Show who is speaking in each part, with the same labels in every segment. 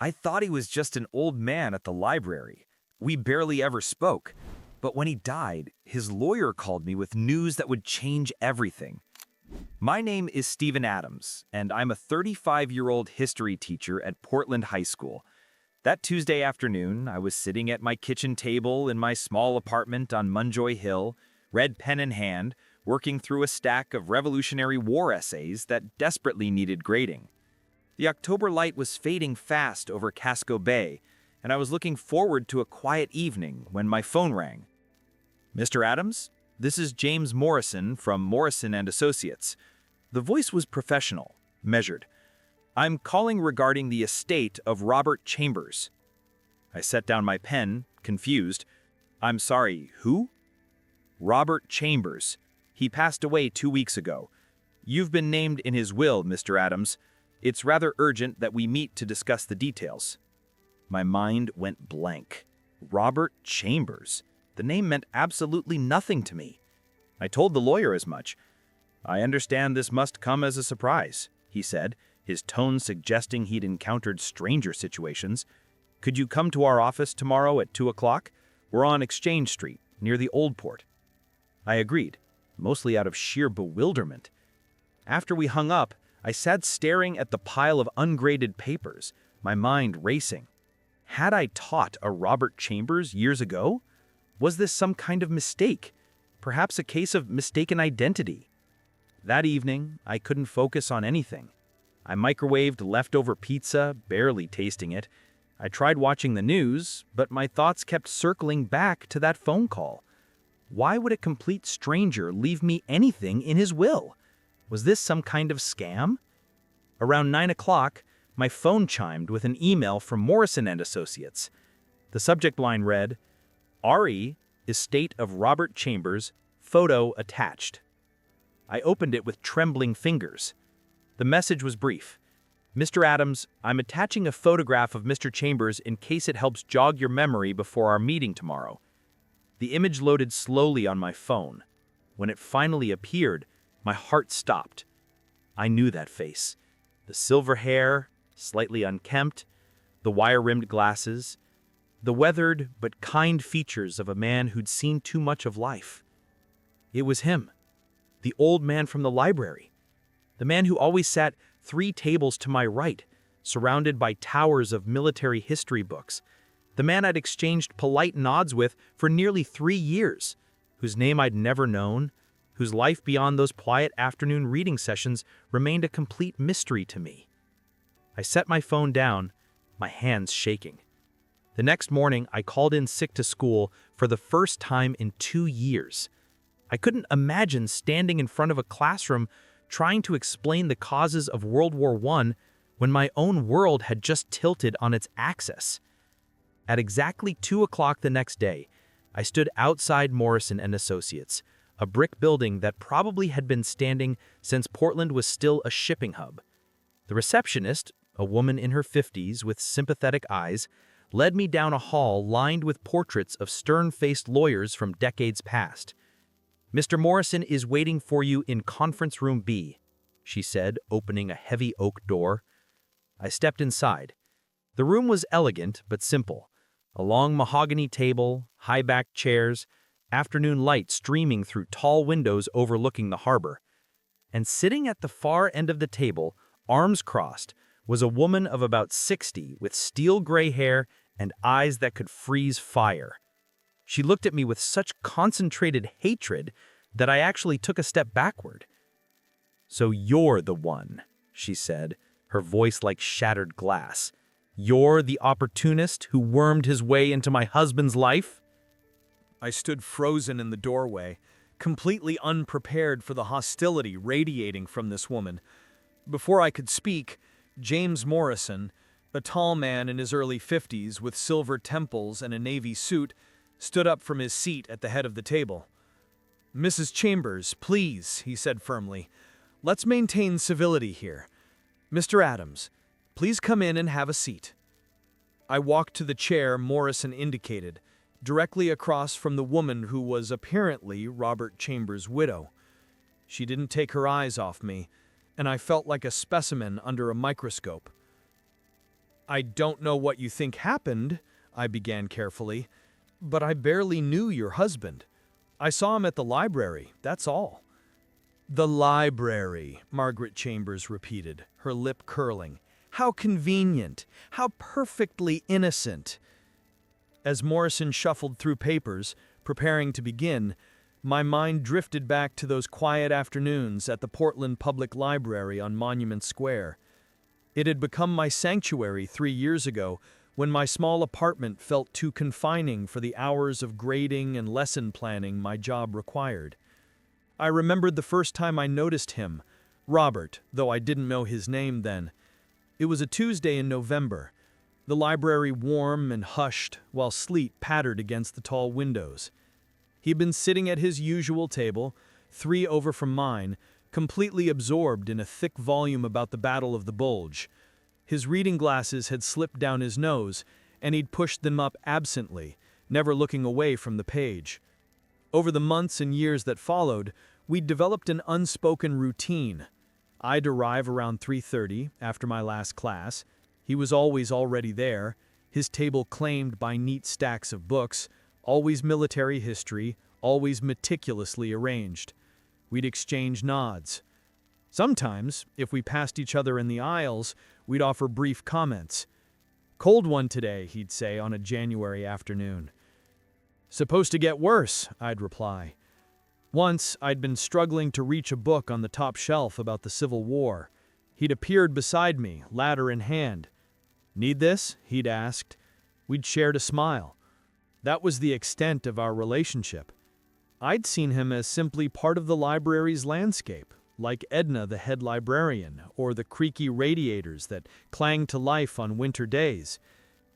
Speaker 1: I thought he was just an old man at the library. We barely ever spoke. But when he died, his lawyer called me with news that would change everything. My name is Stephen Adams, and I'm a 35-year-old history teacher at Portland High School. That Tuesday afternoon, I was sitting at my kitchen table in my small apartment on Munjoy Hill, red pen in hand, working through a stack of Revolutionary War essays that desperately needed grading. The October light was fading fast over Casco Bay, and I was looking forward to a quiet evening when my phone rang. "Mr. Adams, this is James Morrison from Morrison & Associates." The voice was professional, measured. "I'm calling regarding the estate of Robert Chambers." I set down my pen, confused. "I'm sorry, who?" "Robert Chambers. He passed away 2 weeks ago. You've been named in his will, Mr. Adams. It's rather urgent that we meet to discuss the details." My mind went blank. Robert Chambers. The name meant absolutely nothing to me. I told the lawyer as much. "I understand this must come as a surprise," he said, his tone suggesting he'd encountered stranger situations. "Could you come to our office tomorrow at 2 o'clock? We're on Exchange Street, near the Old Port." I agreed, mostly out of sheer bewilderment. After we hung up, I sat staring at the pile of ungraded papers, my mind racing. Had I taught a Robert Chambers years ago? Was this some kind of mistake? Perhaps a case of mistaken identity? That evening, I couldn't focus on anything. I microwaved leftover pizza, barely tasting it. I tried watching the news, but my thoughts kept circling back to that phone call. Why would a complete stranger leave me anything in his will? Was this some kind of scam? Around 9 o'clock, my phone chimed with an email from Morrison & Associates. The subject line read, "RE, Estate of Robert Chambers, photo attached." I opened it with trembling fingers. The message was brief. "Mr. Adams, I'm attaching a photograph of Mr. Chambers in case it helps jog your memory before our meeting tomorrow." The image loaded slowly on my phone. When it finally appeared, my heart stopped. I knew that face. The silver hair, slightly unkempt, the wire-rimmed glasses, the weathered but kind features of a man who'd seen too much of life. It was him, the old man from the library, the man who always sat 3 tables to my right, surrounded by towers of military history books, the man I'd exchanged polite nods with for nearly 3 years, whose name I'd never known, whose life beyond those quiet afternoon reading sessions remained a complete mystery to me. I set my phone down, my hands shaking. The next morning, I called in sick to school for the first time in 2 years. I couldn't imagine standing in front of a classroom trying to explain the causes of World War I when my own world had just tilted on its axis. At exactly 2 o'clock the next day, I stood outside Morrison & Associates, a brick building that probably had been standing since Portland was still a shipping hub. The receptionist, a woman in her 50s with sympathetic eyes, led me down a hall lined with portraits of stern-faced lawyers from decades past. "Mr. Morrison is waiting for you in Conference Room B," she said, opening a heavy oak door. I stepped inside. The room was elegant but simple. A long mahogany table, high-backed chairs, afternoon light streaming through tall windows overlooking the harbor. And sitting at the far end of the table, arms crossed, was a woman of about 60 with steel gray hair and eyes that could freeze fire. She looked at me with such concentrated hatred that I actually took a step backward. "So you're the one," she said, her voice like shattered glass. "You're the opportunist who wormed his way into my husband's life?" I stood frozen in the doorway, completely unprepared for the hostility radiating from this woman. Before I could speak, James Morrison, a tall man in his early 50s with silver temples and a navy suit, stood up from his seat at the head of the table. "Mrs. Chambers, please," he said firmly. "Let's maintain civility here. Mr. Adams, please come in and have a seat." I walked to the chair Morrison indicated, directly across from the woman who was apparently Robert Chambers' widow. She didn't take her eyes off me, and I felt like a specimen under a microscope.
Speaker 2: "I don't know what you think happened," I began carefully, "but I barely knew your husband. I saw him at the library, that's all." "The library," Margaret Chambers repeated, her lip curling. "How convenient, how perfectly innocent." As Morrison shuffled through papers, preparing to begin, my mind drifted back to those quiet afternoons at the Portland Public Library on Monument Square. It had become my sanctuary 3 years ago when my small apartment felt too confining for the hours of grading and lesson planning my job required. I remembered the first time I noticed him, Robert, though I didn't know his name then. It was a Tuesday in November, the library warm and hushed while sleet pattered against the tall windows. He'd been sitting at his usual table, 3 over from mine, completely absorbed in a thick volume about the Battle of the Bulge. His reading glasses had slipped down his nose, and he'd pushed them up absently, never looking away from the page. Over the months and years that followed, we'd developed an unspoken routine. I'd arrive around 3:30 after my last class. He was always already there, his table claimed by neat stacks of books, always military history, always meticulously arranged. We'd exchange nods. Sometimes, if we passed each other in the aisles, we'd offer brief comments. "Cold one today," he'd say on a January afternoon. "Supposed to get worse," I'd reply. Once, I'd been struggling to reach a book on the top shelf about the Civil War. He'd appeared beside me, ladder in hand. "Need this?" he'd asked. We'd shared a smile. That was the extent of our relationship. I'd seen him as simply part of the library's landscape, like Edna the head librarian, or the creaky radiators that clanged to life on winter days.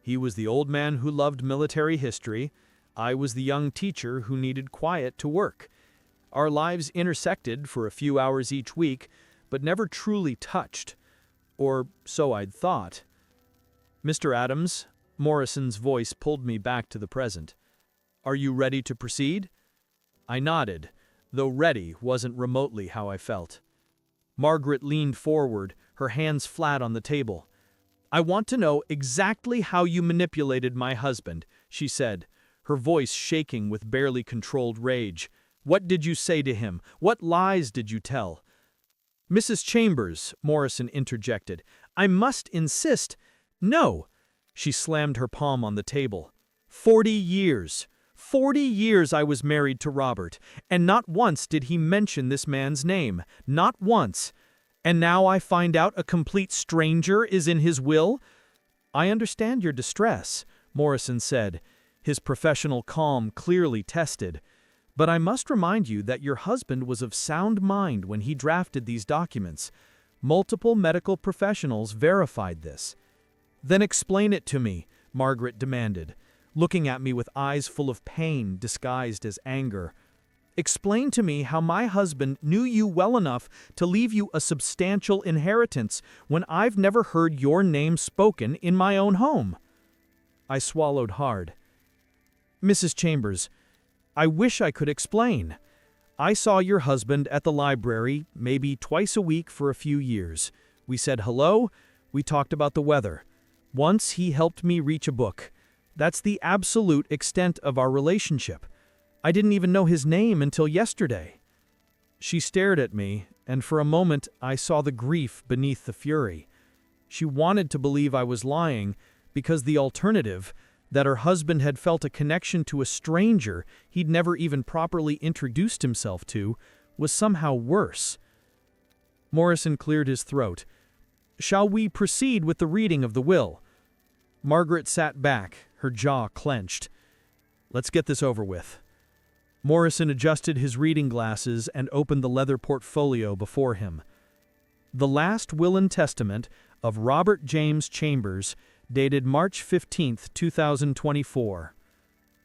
Speaker 2: He was the old man who loved military history. I was the young teacher who needed quiet to work. Our lives intersected for a few hours each week, but never truly touched. Or so I'd thought. "Mr. Adams," Morrison's voice pulled me back to the present. "Are you ready to proceed?" I nodded, though ready wasn't remotely how I felt. Margaret leaned forward, her hands flat on the table. "I want to know exactly how you manipulated my husband," she said, her voice shaking with barely controlled rage. "What did you say to him? What lies did you tell?" "Mrs. Chambers," Morrison interjected, "I must insist—" "No!" She slammed her palm on the table. 40 years. 40 years I was married to Robert, and not once did he mention this man's name. Not once. And now I find out a complete stranger is in his will? "I understand your distress," Morrison said, his professional calm clearly tested. "But I must remind you that your husband was of sound mind when he drafted these documents. Multiple medical professionals verified this." "Then explain it to me," Margaret demanded, looking at me with eyes full of pain disguised as anger. "Explain to me how my husband knew you well enough to leave you a substantial inheritance when I've never heard your name spoken in my own home." I swallowed hard. "Mrs. Chambers, I wish I could explain. I saw your husband at the library maybe twice a week for a few years. We said hello, we talked about the weather. Once he helped me reach a book. That's the absolute extent of our relationship. I didn't even know his name until yesterday." She stared at me, and for a moment I saw the grief beneath the fury. She wanted to believe I was lying, because the alternative, that her husband had felt a connection to a stranger he'd never even properly introduced himself to, was somehow worse. Morrison cleared his throat. "Shall we proceed with the reading of the will?" Margaret sat back, her jaw clenched. "Let's get this over with." Morrison adjusted his reading glasses and opened the leather portfolio before him. "The last will and testament of Robert James Chambers, dated March 15, 2024.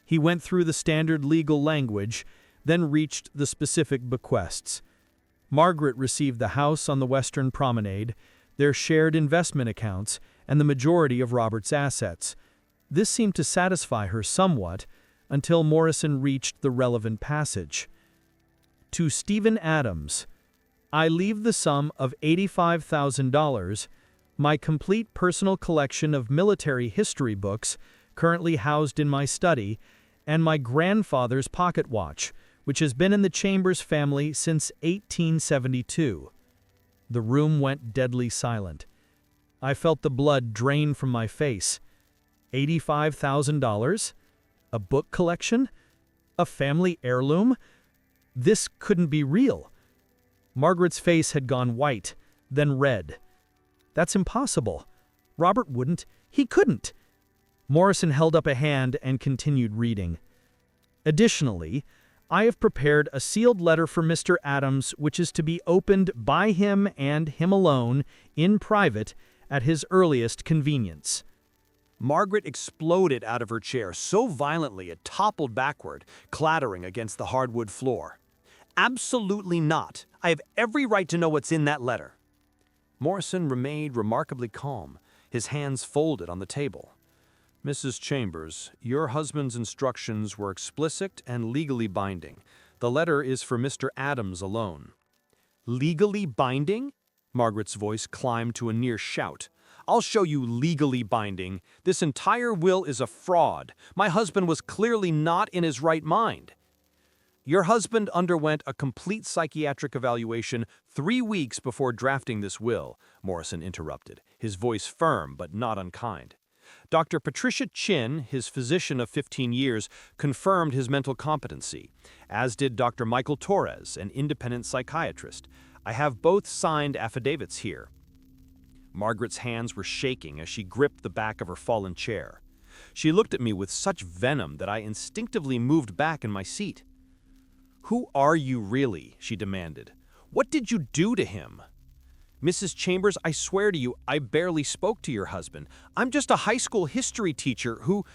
Speaker 2: He went through the standard legal language, then reached the specific bequests. Margaret received the house on the Western Promenade, their shared investment accounts, and the majority of Robert's assets. This seemed to satisfy her somewhat, until Morrison reached the relevant passage. "To Stephen Adams, I leave the sum of $85,000, My complete personal collection of military history books, currently housed in my study, and my grandfather's pocket watch, which has been in the Chambers family since 1872. The room went deadly silent. I felt the blood drain from my face. $85,000? A book collection? A family heirloom? This couldn't be real. Margaret's face had gone white, then red. That's impossible. Robert wouldn't. He couldn't. Morrison held up a hand and continued reading. Additionally, I have prepared a sealed letter for Mr. Adams which is to be opened by him and him alone, in private, at his earliest convenience.
Speaker 3: Margaret exploded out of her chair so violently it toppled backward, clattering against the hardwood floor. Absolutely not. I have every right to know what's in that letter. Morrison remained remarkably calm, his hands folded on the table. Mrs. Chambers, your husband's instructions were explicit and legally binding. The letter is for Mr. Adams alone. Legally binding? Margaret's voice climbed to a near shout. I'll show you legally binding. This entire will is a fraud. My husband was clearly not in his right mind. Your husband underwent a complete psychiatric evaluation 3 weeks before drafting this will, Morrison interrupted, his voice firm but not unkind. Dr. Patricia Chin, his physician of 15 years, confirmed his mental competency, as did Dr. Michael Torres, an independent psychiatrist. I have both signed affidavits here. Margaret's hands were shaking as she gripped the back of her fallen chair. She looked at me with such venom that I instinctively moved back in my seat. Who are you really? She demanded. What did you do to him? Mrs. Chambers, I swear to you, I barely spoke to your husband. I'm just a high school history teacher who...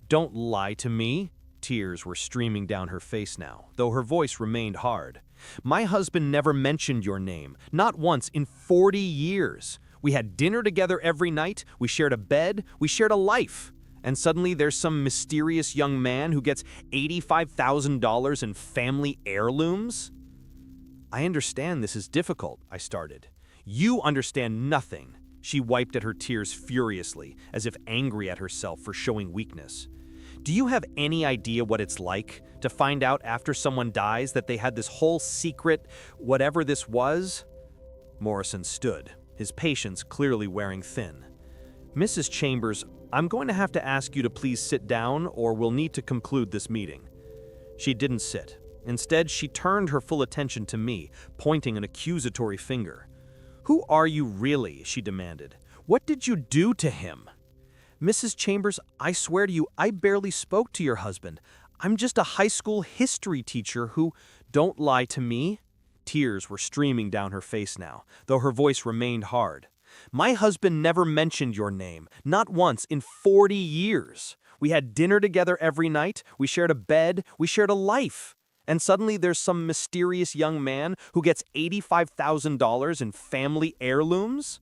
Speaker 3: Don't lie to me. Tears were streaming down her face now, though her voice remained hard. My husband never mentioned your name, not once in 40 years. We had dinner together every night, we shared a bed, we shared a life. And suddenly there's some mysterious young man who gets $85,000 in family heirlooms? I understand this is difficult, I started. You understand nothing. She wiped at her tears furiously, as if angry at herself for showing weakness. Do you have any idea what it's like to find out after someone dies that they had this whole secret, whatever this was? Morrison stood, his patience clearly wearing thin. Mrs. Chambers, I'm going to have to ask you to please sit down or we'll need to conclude this meeting. She didn't sit. Instead, she turned her full attention to me, pointing an accusatory finger. Who are you really? She demanded. What did you do to him? Mrs. Chambers, I swear to you, I barely spoke to your husband. I'm just a high school history teacher who... Don't lie to me. Tears were streaming down her face now, though her voice remained hard. My husband never mentioned your name, not once in 40 years. We had dinner together every night, we shared a bed, we shared a life. And suddenly there's some mysterious young man who gets $85,000 in family heirlooms?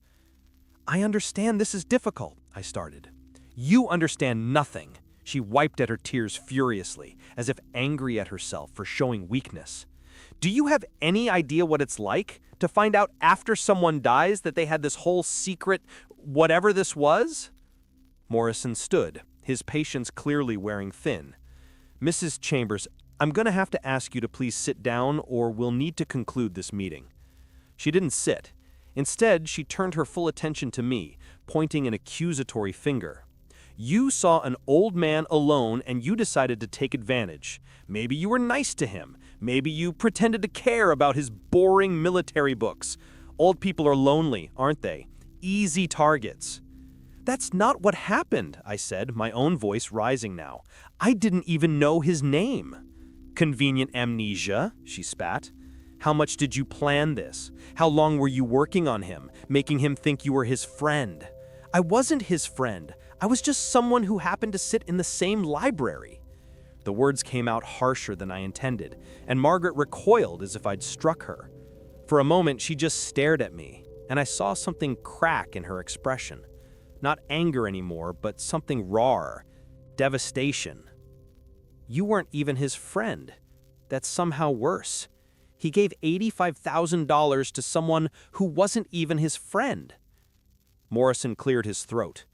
Speaker 3: I understand this is difficult, I started. You understand nothing. She wiped at her tears furiously, as if angry at herself for showing weakness. Do you have any idea what it's like to find out after someone dies that they had this whole secret, whatever this was? Morrison stood, his patience clearly wearing thin. Mrs. Chambers, I'm going to have to ask you to please sit down or we'll need to conclude this meeting. She didn't sit. Instead, she turned her full attention to me, pointing an accusatory finger. You saw an old man alone and you decided to take advantage. Maybe you were nice to him. Maybe you pretended to care about his boring military books. Old people are lonely, aren't they? Easy targets. That's not what happened, I said, my own voice rising now. I didn't even know his name. Convenient amnesia, she spat. How much did you plan this? How long were you working on him, making him think you were his friend? I wasn't his friend. I was just someone who happened to sit in the same library. The words came out harsher than I intended, and Margaret recoiled as if I'd struck her. For a moment, she just stared at me, and I saw something crack in her expression. Not anger anymore, but something raw, devastation. You weren't even his friend. That's somehow worse. He gave $85,000 to someone who wasn't even his friend. Morrison cleared his throat.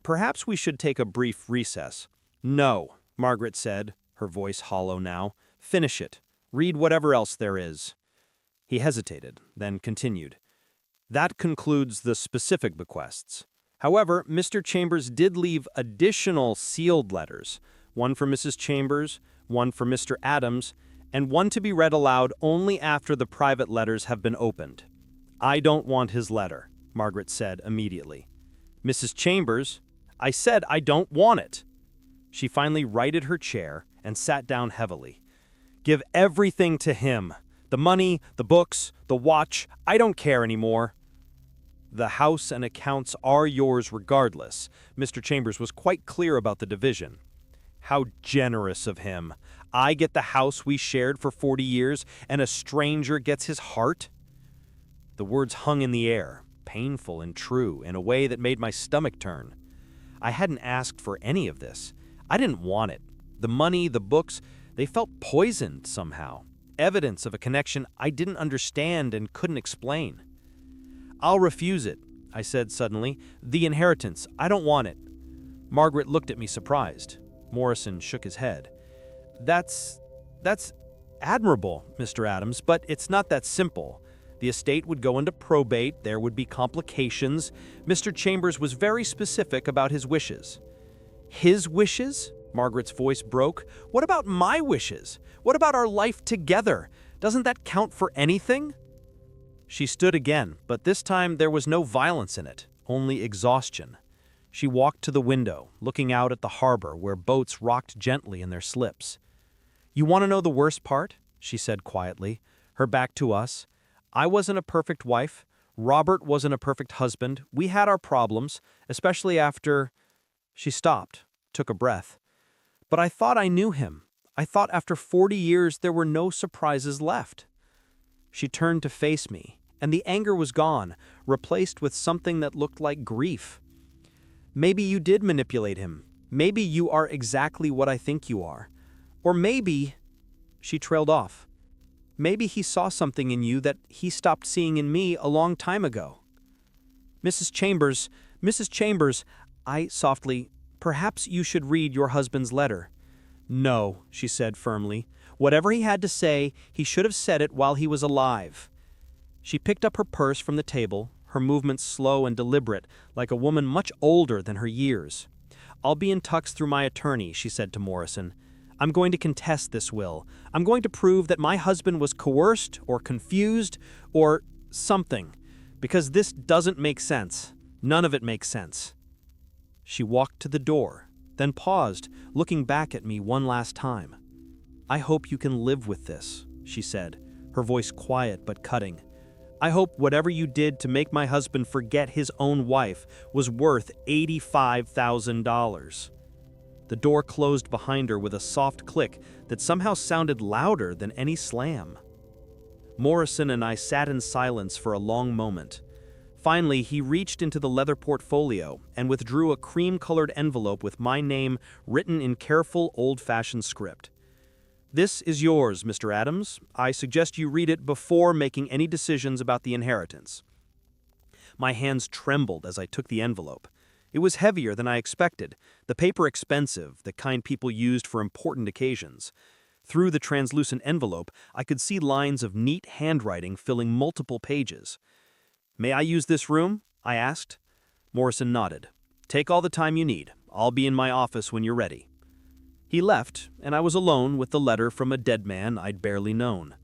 Speaker 3: Perhaps we should take a brief recess. No, Margaret said, her voice hollow now. Finish it. Read whatever else there is. He hesitated, then continued. That concludes the specific bequests. However, Mr. Chambers did leave additional sealed letters, one for Mrs. Chambers, one for Mr. Adams, and one to be read aloud only after the private letters have been opened. I don't want his letter, Margaret said immediately. Mrs. Chambers, I said I don't want it. She finally righted her chair and sat down heavily. Give everything to him. The money, the books, the watch, I don't care anymore. The house and accounts are yours regardless. Mr. Chambers was quite clear about the division. How generous of him. I get the house we shared for 40 years, and a stranger gets his heart? The words hung in the air, painful and true, in a way that made my stomach turn. I hadn't asked for any of this. I didn't want it. The money, the books, they felt poisoned somehow. Evidence of a connection I didn't understand and couldn't explain. I'll refuse it, I said suddenly. The inheritance, I don't want it. Margaret looked at me surprised. Morrison shook his head. That's admirable, Mr. Adams, but it's not that simple. The estate would go into probate, there would be complications. Mr. Chambers was very specific about his wishes. His wishes? Margaret's voice broke. What about my wishes? What about our life together? Doesn't that count for anything? She stood again, but this time there was no violence in it, only exhaustion. She walked to the window, looking out at the harbor where boats rocked gently in their slips. You want to know the worst part? She said quietly, her back to us. I wasn't a perfect wife. Robert wasn't a perfect husband. We had our problems, especially after... She stopped, took a breath. But I thought I knew him. I thought after 40 years there were no surprises left. She turned to face me, and the anger was gone, replaced with something that looked like grief. Maybe you did manipulate him. Maybe you are exactly what I think you are. Or maybe... She trailed off. Maybe he saw something in you that he stopped seeing in me a long time ago. Mrs. Chambers, I softly, perhaps you should read your husband's letter. No, she said firmly. Whatever he had to say, he should have said it while he was alive. She picked up her purse from the table, her movements slow and deliberate, like a woman much older than her years. I'll be in touch through my attorney, she said to Morrison. I'm going to contest this will. I'm going to prove that my husband was coerced or confused or something, because this doesn't make sense. None of it makes sense. She walked to the door, then paused, looking back at me one last time. I hope you can live with this, she said, her voice quiet but cutting. I hope whatever you did to make my husband forget his own wife was worth $85,000. The door closed behind her with a soft click that somehow sounded louder than any slam. Morrison and I sat in silence for a long moment. Finally, he reached into the leather portfolio and withdrew a cream-colored envelope with my name written in careful, old-fashioned script. This is yours, Mr. Adams. I suggest you read it before making any decisions about the inheritance. My hands trembled as I took the envelope. It was heavier than I expected, the paper expensive, the kind people used for important occasions. Through the translucent envelope, I could see lines of neat handwriting filling multiple pages. May I use this room? I asked. Morrison nodded. Take all the time you need. I'll be in my office when you're ready. He left, and I was alone with the letter from a dead man I'd barely known.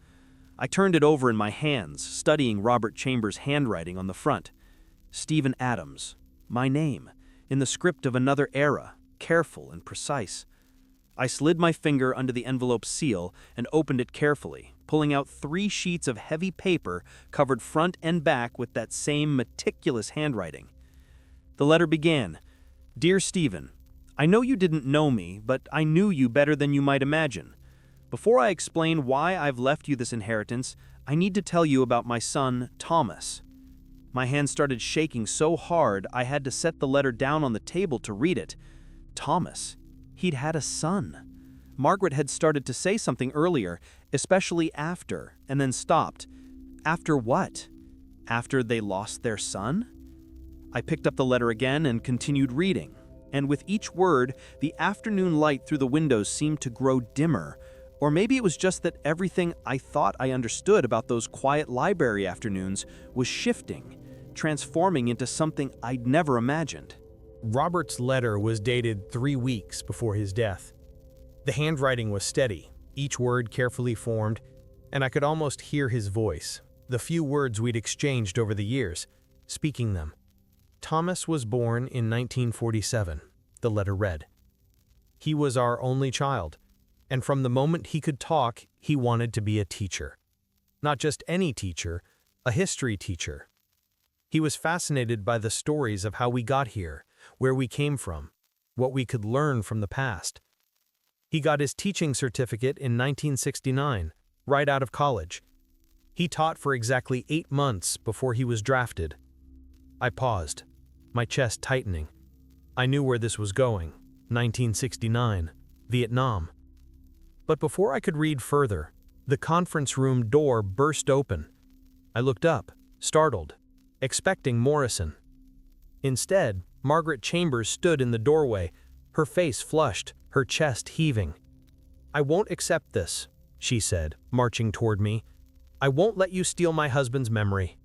Speaker 3: I turned it over in my hands, studying Robert Chambers' handwriting on the front. Stephen Adams. My name. In the script of another era, careful and precise. I slid my finger under the envelope's seal and opened it carefully, pulling out 3 sheets of heavy paper covered front and back with that same meticulous handwriting. The letter began, Dear Stephen, I know you didn't know me, but I knew you better than you might imagine. Before I explain why I've left you this inheritance, I need to tell you about my son, Thomas. My hand started shaking so hard I had to set the letter down on the table to read it. Thomas. He'd had a son. Margaret had started to say something earlier, especially after, and then stopped. After what? After they lost their son? I picked up the letter again and continued reading, and with each word, the afternoon light through the windows seemed to grow dimmer. Or maybe it was just that everything I thought I understood about those quiet library afternoons was shifting, transforming into something I'd never imagined.
Speaker 2: Robert's letter was dated 3 weeks before his death. The handwriting was steady, each word carefully formed, and I could almost hear his voice, the few words we'd exchanged over the years, speaking them. Thomas was born in 1947, the letter read. He was our only child, and from the moment he could talk, he wanted to be a teacher. Not just any teacher, a history teacher. He was fascinated by the stories of how we got here, where we came from, what we could learn from the past. He got his teaching certificate in 1969, right out of college. He taught for exactly 8 months before he was drafted. I paused, my chest tightening. I knew where this was going. 1969, Vietnam. But before I could read further, the conference room door burst open. I looked up, startled, expecting Morrison. Instead, Margaret Chambers stood in the doorway, her face flushed, her chest heaving. "I won't accept this," she said, marching toward me. "I won't let you steal my husband's memory."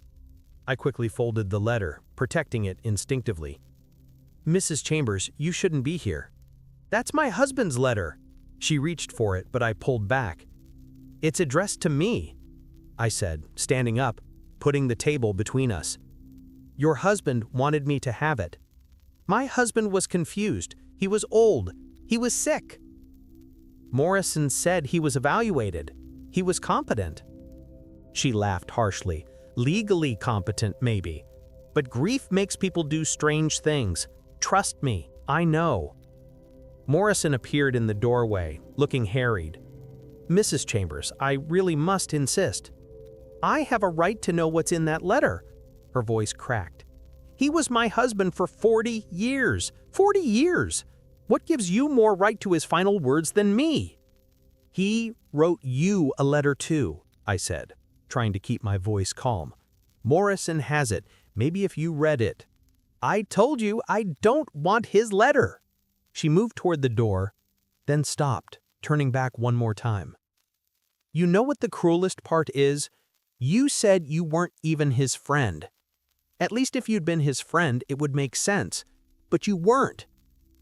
Speaker 2: I quickly folded the letter, protecting it instinctively. "Mrs. Chambers, you shouldn't be here." "That's my husband's letter." She reached for it, but I pulled back. "It's addressed to me," I said, standing up, putting the table between us. "Your husband wanted me to have it." "My husband was confused. He was old. He was sick." "Morrison said he was evaluated. He was competent." She laughed harshly. "Legally competent, maybe. But grief makes people do strange things. Trust me, I know." Morrison appeared in the doorway, looking harried. "Mrs. Chambers, I really must insist." "I have a right to know what's in that letter." Her voice cracked. "He was my husband for 40 years. 40 years! What gives you more right to his final words than me?" "He wrote you a letter too," I said, trying to keep my voice calm. "Morrison has it. Maybe if you read it." "I told you I don't want his letter." She moved toward the door, then stopped, turning back one more time. "You know what the cruelest part is? You said you weren't even his friend. At least if you'd been his friend, it would make sense. But you weren't.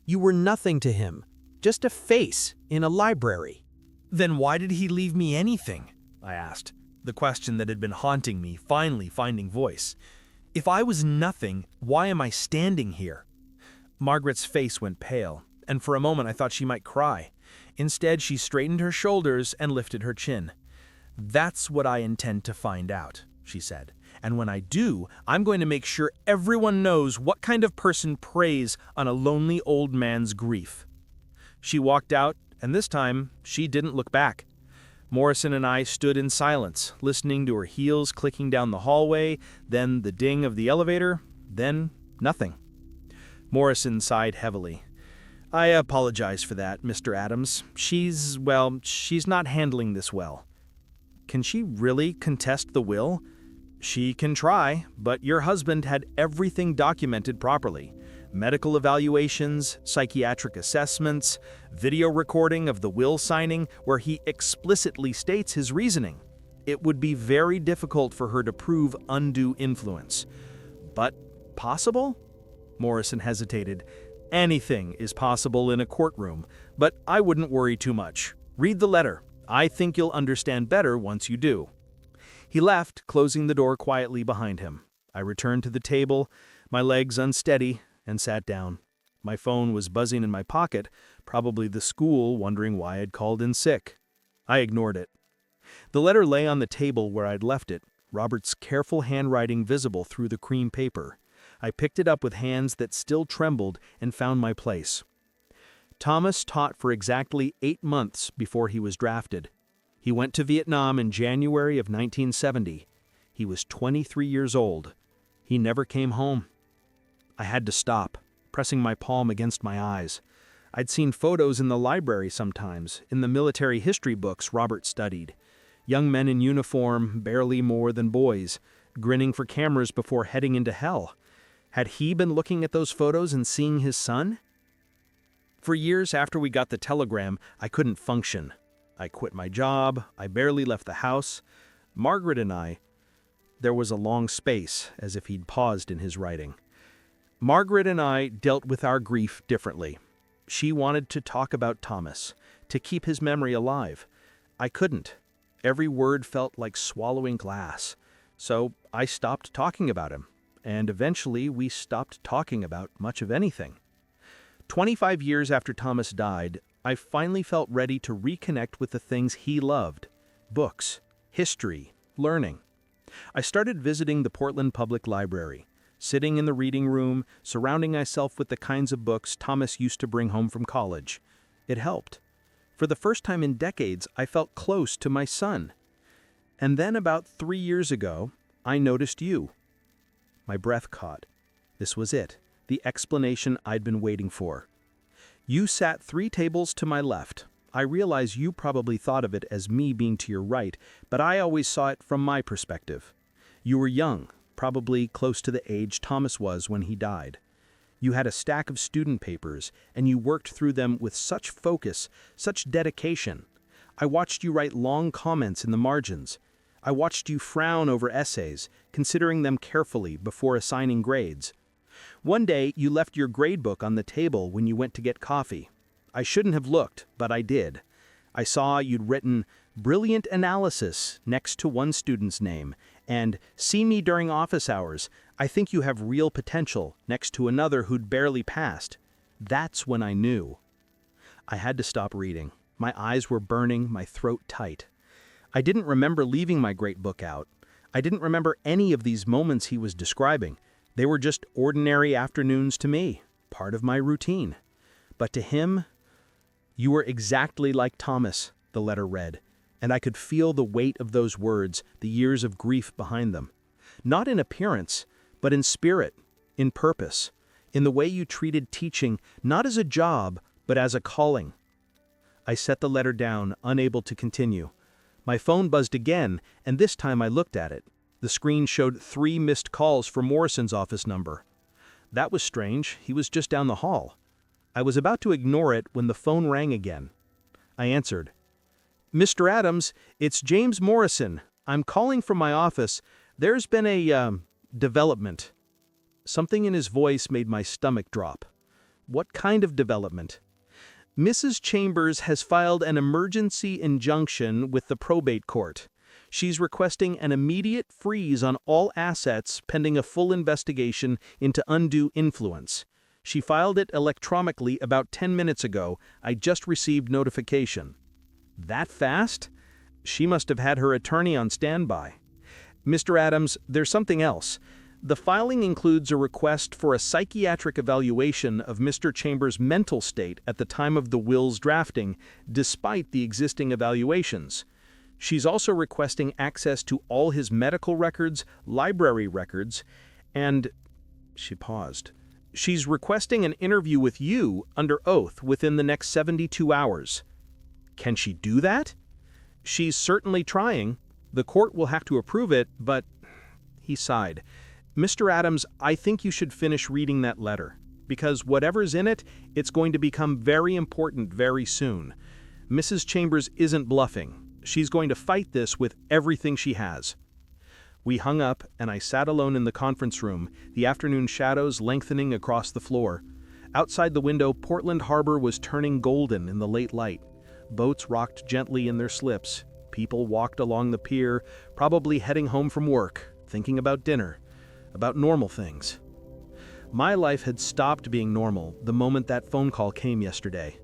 Speaker 2: You were nothing to him, just a face in a library."
Speaker 1: Then why did he leave me anything? I asked, the question that had been haunting me finally finding voice. If I was nothing, why am I standing here? Margaret's face went pale, and for a moment I thought she might cry. Instead, she straightened her shoulders and lifted her chin. "That's what I intend to find out," she said. "And when I do, I'm going to make sure everyone knows what kind of person preys on a lonely old man's grief." She walked out, and this time, she didn't look back. Morrison and I stood in silence, listening to her heels clicking down the hallway, then the ding of the elevator, then nothing. Morrison sighed heavily. "I apologize for that, Mr. Adams. She's not handling this well." "Can she really contest the will?" "She can try, but your husband had everything documented properly. Medical evaluations, psychiatric assessments, video recording of the will signing where he explicitly states his reasoning. It would be very difficult for her to prove undue influence. But possible?" Morrison hesitated. "Anything is possible in a courtroom, but I wouldn't worry too much. Read the letter. I think you'll understand better once you do." He left, closing the door quietly behind him. I returned to the table, my legs unsteady, and sat down. My phone was buzzing in my pocket, probably the school wondering why I'd called in sick. I ignored it. The letter lay on the table where I'd left it, Robert's careful handwriting visible through the cream paper. I picked it up with hands that still trembled and found my place. Thomas taught for exactly 8 months before he was drafted. He went to Vietnam in January of 1970. He was 23 years old. He never came home. I had to stop, pressing my palm against my eyes. I'd seen photos in the library sometimes, in the military history books Robert studied. Young men in uniform, barely more than boys, grinning for cameras before heading into hell.
Speaker 2: Had he been looking at those photos and seeing his son? For years after we got the telegram, I couldn't function. I quit my job, I barely left the house. Margaret and I, there was a long space, as if he'd paused in his writing. Margaret and I dealt with our grief differently. She wanted to talk about Thomas, to keep his memory alive. I couldn't. Every word felt like swallowing glass. So I stopped talking about him, and eventually we stopped talking about much of anything. 25 years after Thomas died, I finally felt ready to reconnect with the things he loved: books, history, learning. I started visiting the Portland Public Library, sitting in the reading room, surrounding myself with the kinds of books Thomas used to bring home from college. It helped. For the first time in decades, I felt close to my son. And then about 3 years ago, I noticed you. My breath caught. This was it, the explanation I'd been waiting for. You sat 3 tables to my left. I realize you probably thought of it as me being to your right, but I always saw it from my perspective. You were young, probably close to the age Thomas was when he died. You had a stack of student papers, and you worked through them with such focus, such dedication. I watched you write long comments in the margins. I watched you frown over essays, considering them carefully before assigning grades. One day, you left your gradebook on the table when you went to get coffee. I shouldn't have looked, but I did. I saw you'd written "brilliant analysis" next to one student's name, and "see me during office hours. I think you have real potential" next to another who'd barely passed. That's when I knew. I had to stop reading. My eyes were burning, my throat tight. I didn't remember leaving my great book out. I didn't remember any of these moments he was describing. They were just ordinary afternoons to me, part of my routine. But to him, "You were exactly like Thomas," the letter read, and I could feel the weight of those words, the years of grief behind them. Not in appearance, but in spirit, in purpose, in the way you treated teaching, not as a job, but as a calling. I set the letter down, unable to continue. My phone buzzed again, and this time I looked at it. The screen showed 3 missed calls for Morrison's office number. That was strange. He was just down the hall. I was about to ignore it when the phone rang again. I answered. "Mr. Adams, it's James Morrison. I'm calling from my office. There's been a, development." Something in his voice made my stomach drop. What kind of development? "Mrs. Chambers has filed an emergency injunction with the probate court. She's requesting an immediate freeze on all assets pending a full investigation into undue influence. She filed it electronically about 10 minutes ago. I just received notification." That fast? She must have had her attorney on standby. "Mr. Adams, there's something else. The filing includes a request for a psychiatric evaluation of Mr. Chambers' mental state at the time of the will's drafting, despite the existing evaluations. She's also requesting access to all his medical records, library records, and..." She paused. "She's requesting an interview with you under oath within the next 72 hours. Can she do that?" "She's certainly trying. The court will have to approve it, but..." He sighed. "Mr. Adams, I think you should finish reading that letter, because whatever's in it, it's going to become very important very soon. Mrs. Chambers isn't bluffing. She's going to fight this with everything she has." We hung up, and I sat alone in the conference room, the afternoon shadows lengthening across the floor. Outside the window, Portland Harbor was turning golden in the late light. Boats rocked gently in their slips. People walked along the pier, probably heading home from work, thinking about dinner, about normal things. My life had stopped being normal the moment that phone call came yesterday.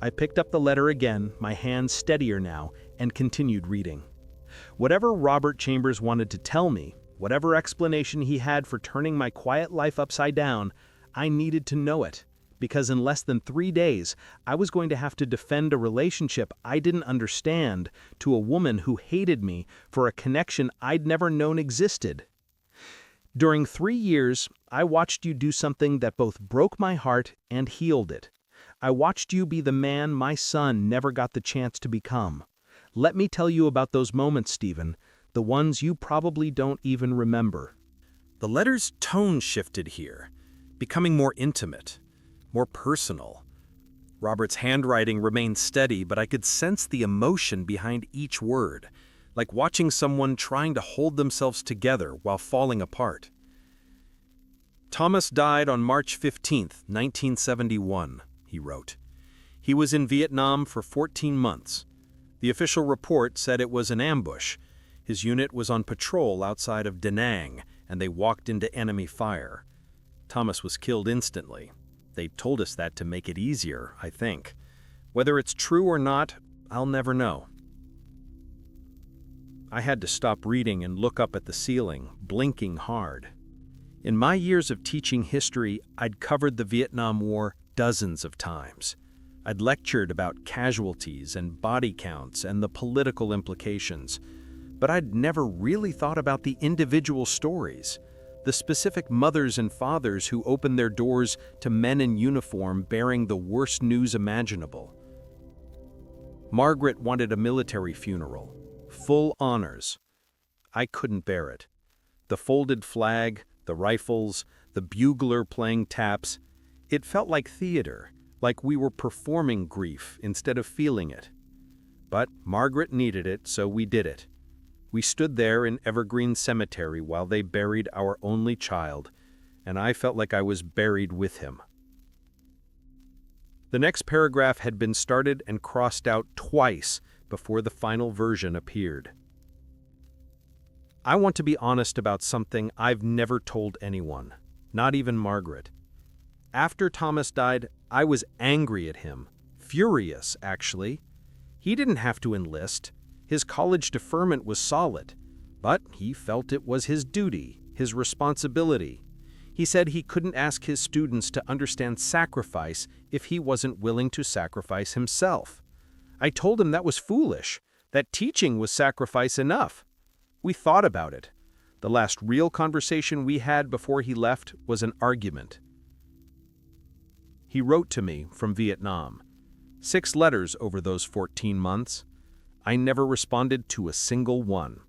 Speaker 2: I picked up the letter again, my hands steadier now, and continued reading. Whatever Robert Chambers wanted to tell me, whatever explanation he had for turning my quiet life upside down, I needed to know it, because in less than 3 days, I was going to have to defend a relationship I didn't understand to a woman who hated me for a connection I'd never known existed. During 3 years, I watched you do something that both broke my heart and healed it. I watched you be the man my son never got the chance to become. Let me tell you about those moments, Stephen, the ones you probably don't even remember.
Speaker 4: The letter's tone shifted here, becoming more intimate, more personal. Robert's handwriting remained steady, but I could sense the emotion behind each word, like watching someone trying to hold themselves together while falling apart. Thomas died on March 15, 1971, he wrote. He was in Vietnam for 14 months. The official report said it was an ambush. His unit was on patrol outside of Da Nang, and they walked into enemy fire. Thomas was killed instantly. They told us that to make it easier, I think. Whether it's true or not, I'll never know. I had to stop reading and look up at the ceiling, blinking hard. In my years of teaching history, I'd covered the Vietnam War dozens of times. I'd lectured about casualties and body counts and the political implications, but I'd never really thought about the individual stories, the specific mothers and fathers who opened their doors to men in uniform bearing the worst news imaginable. Margaret wanted a military funeral, full honors. I couldn't bear it. The folded flag, the rifles, the bugler playing taps, it felt like theater, like we were performing grief instead of feeling it. But Margaret needed it, so we did it. We stood there in Evergreen Cemetery while they buried our only child, and I felt like I was buried with him. The next paragraph had been started and crossed out twice before the final version appeared. I want to be honest about something I've never told anyone, not even Margaret. After Thomas died, I was angry at him, furious, actually. He didn't have to enlist. His college deferment was solid, but he felt it was his duty, his responsibility. He said he couldn't ask his students to understand sacrifice if he wasn't willing to sacrifice himself. I told him that was foolish, that teaching was sacrifice enough. We thought about it. The last real conversation we had before he left was an argument. He wrote to me from Vietnam. 6 letters over those 14 months. I never responded to a single one.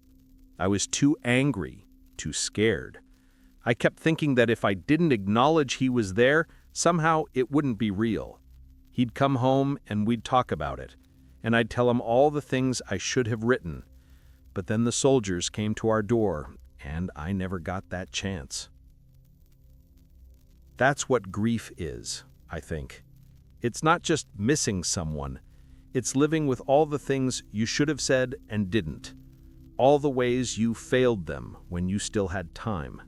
Speaker 4: I was too angry, too scared. I kept thinking that if I didn't acknowledge he was there, somehow it wouldn't be real. He'd come home and we'd talk about it, and I'd tell him all the things I should have written. But then the soldiers came to our door, and I never got that chance. That's what grief is, I think. It's not just missing someone. It's living with all the things you should have said and didn't. All the ways you failed them when you still had time.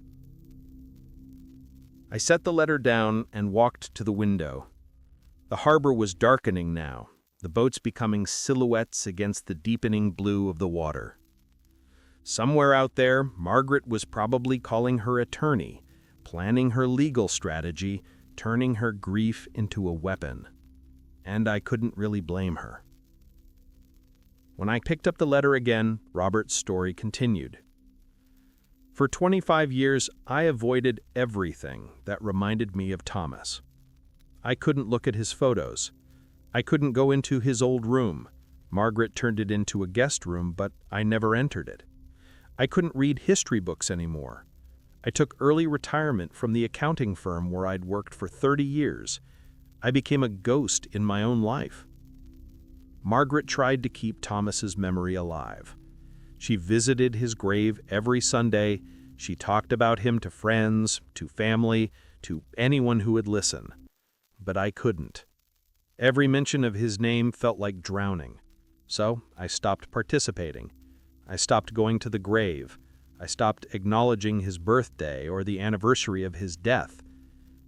Speaker 4: I set the letter down and walked to the window. The harbor was darkening now, the boats becoming silhouettes against the deepening blue of the water. Somewhere out there, Margaret was probably calling her attorney, planning her legal strategy, turning her grief into a weapon. And I couldn't really blame her. When I picked up the letter again, Robert's story continued. For 25 years, I avoided everything that reminded me of Thomas. I couldn't look at his photos. I couldn't go into his old room. Margaret turned it into a guest room, but I never entered it. I couldn't read history books anymore. I took early retirement from the accounting firm where I'd worked for 30 years. I became a ghost in my own life. Margaret tried to keep Thomas's memory alive. She visited his grave every Sunday. She talked about him to friends, to family, to anyone who would listen. But I couldn't. Every mention of his name felt like drowning. So I stopped participating. I stopped going to the grave. I stopped acknowledging his birthday or the anniversary of his death.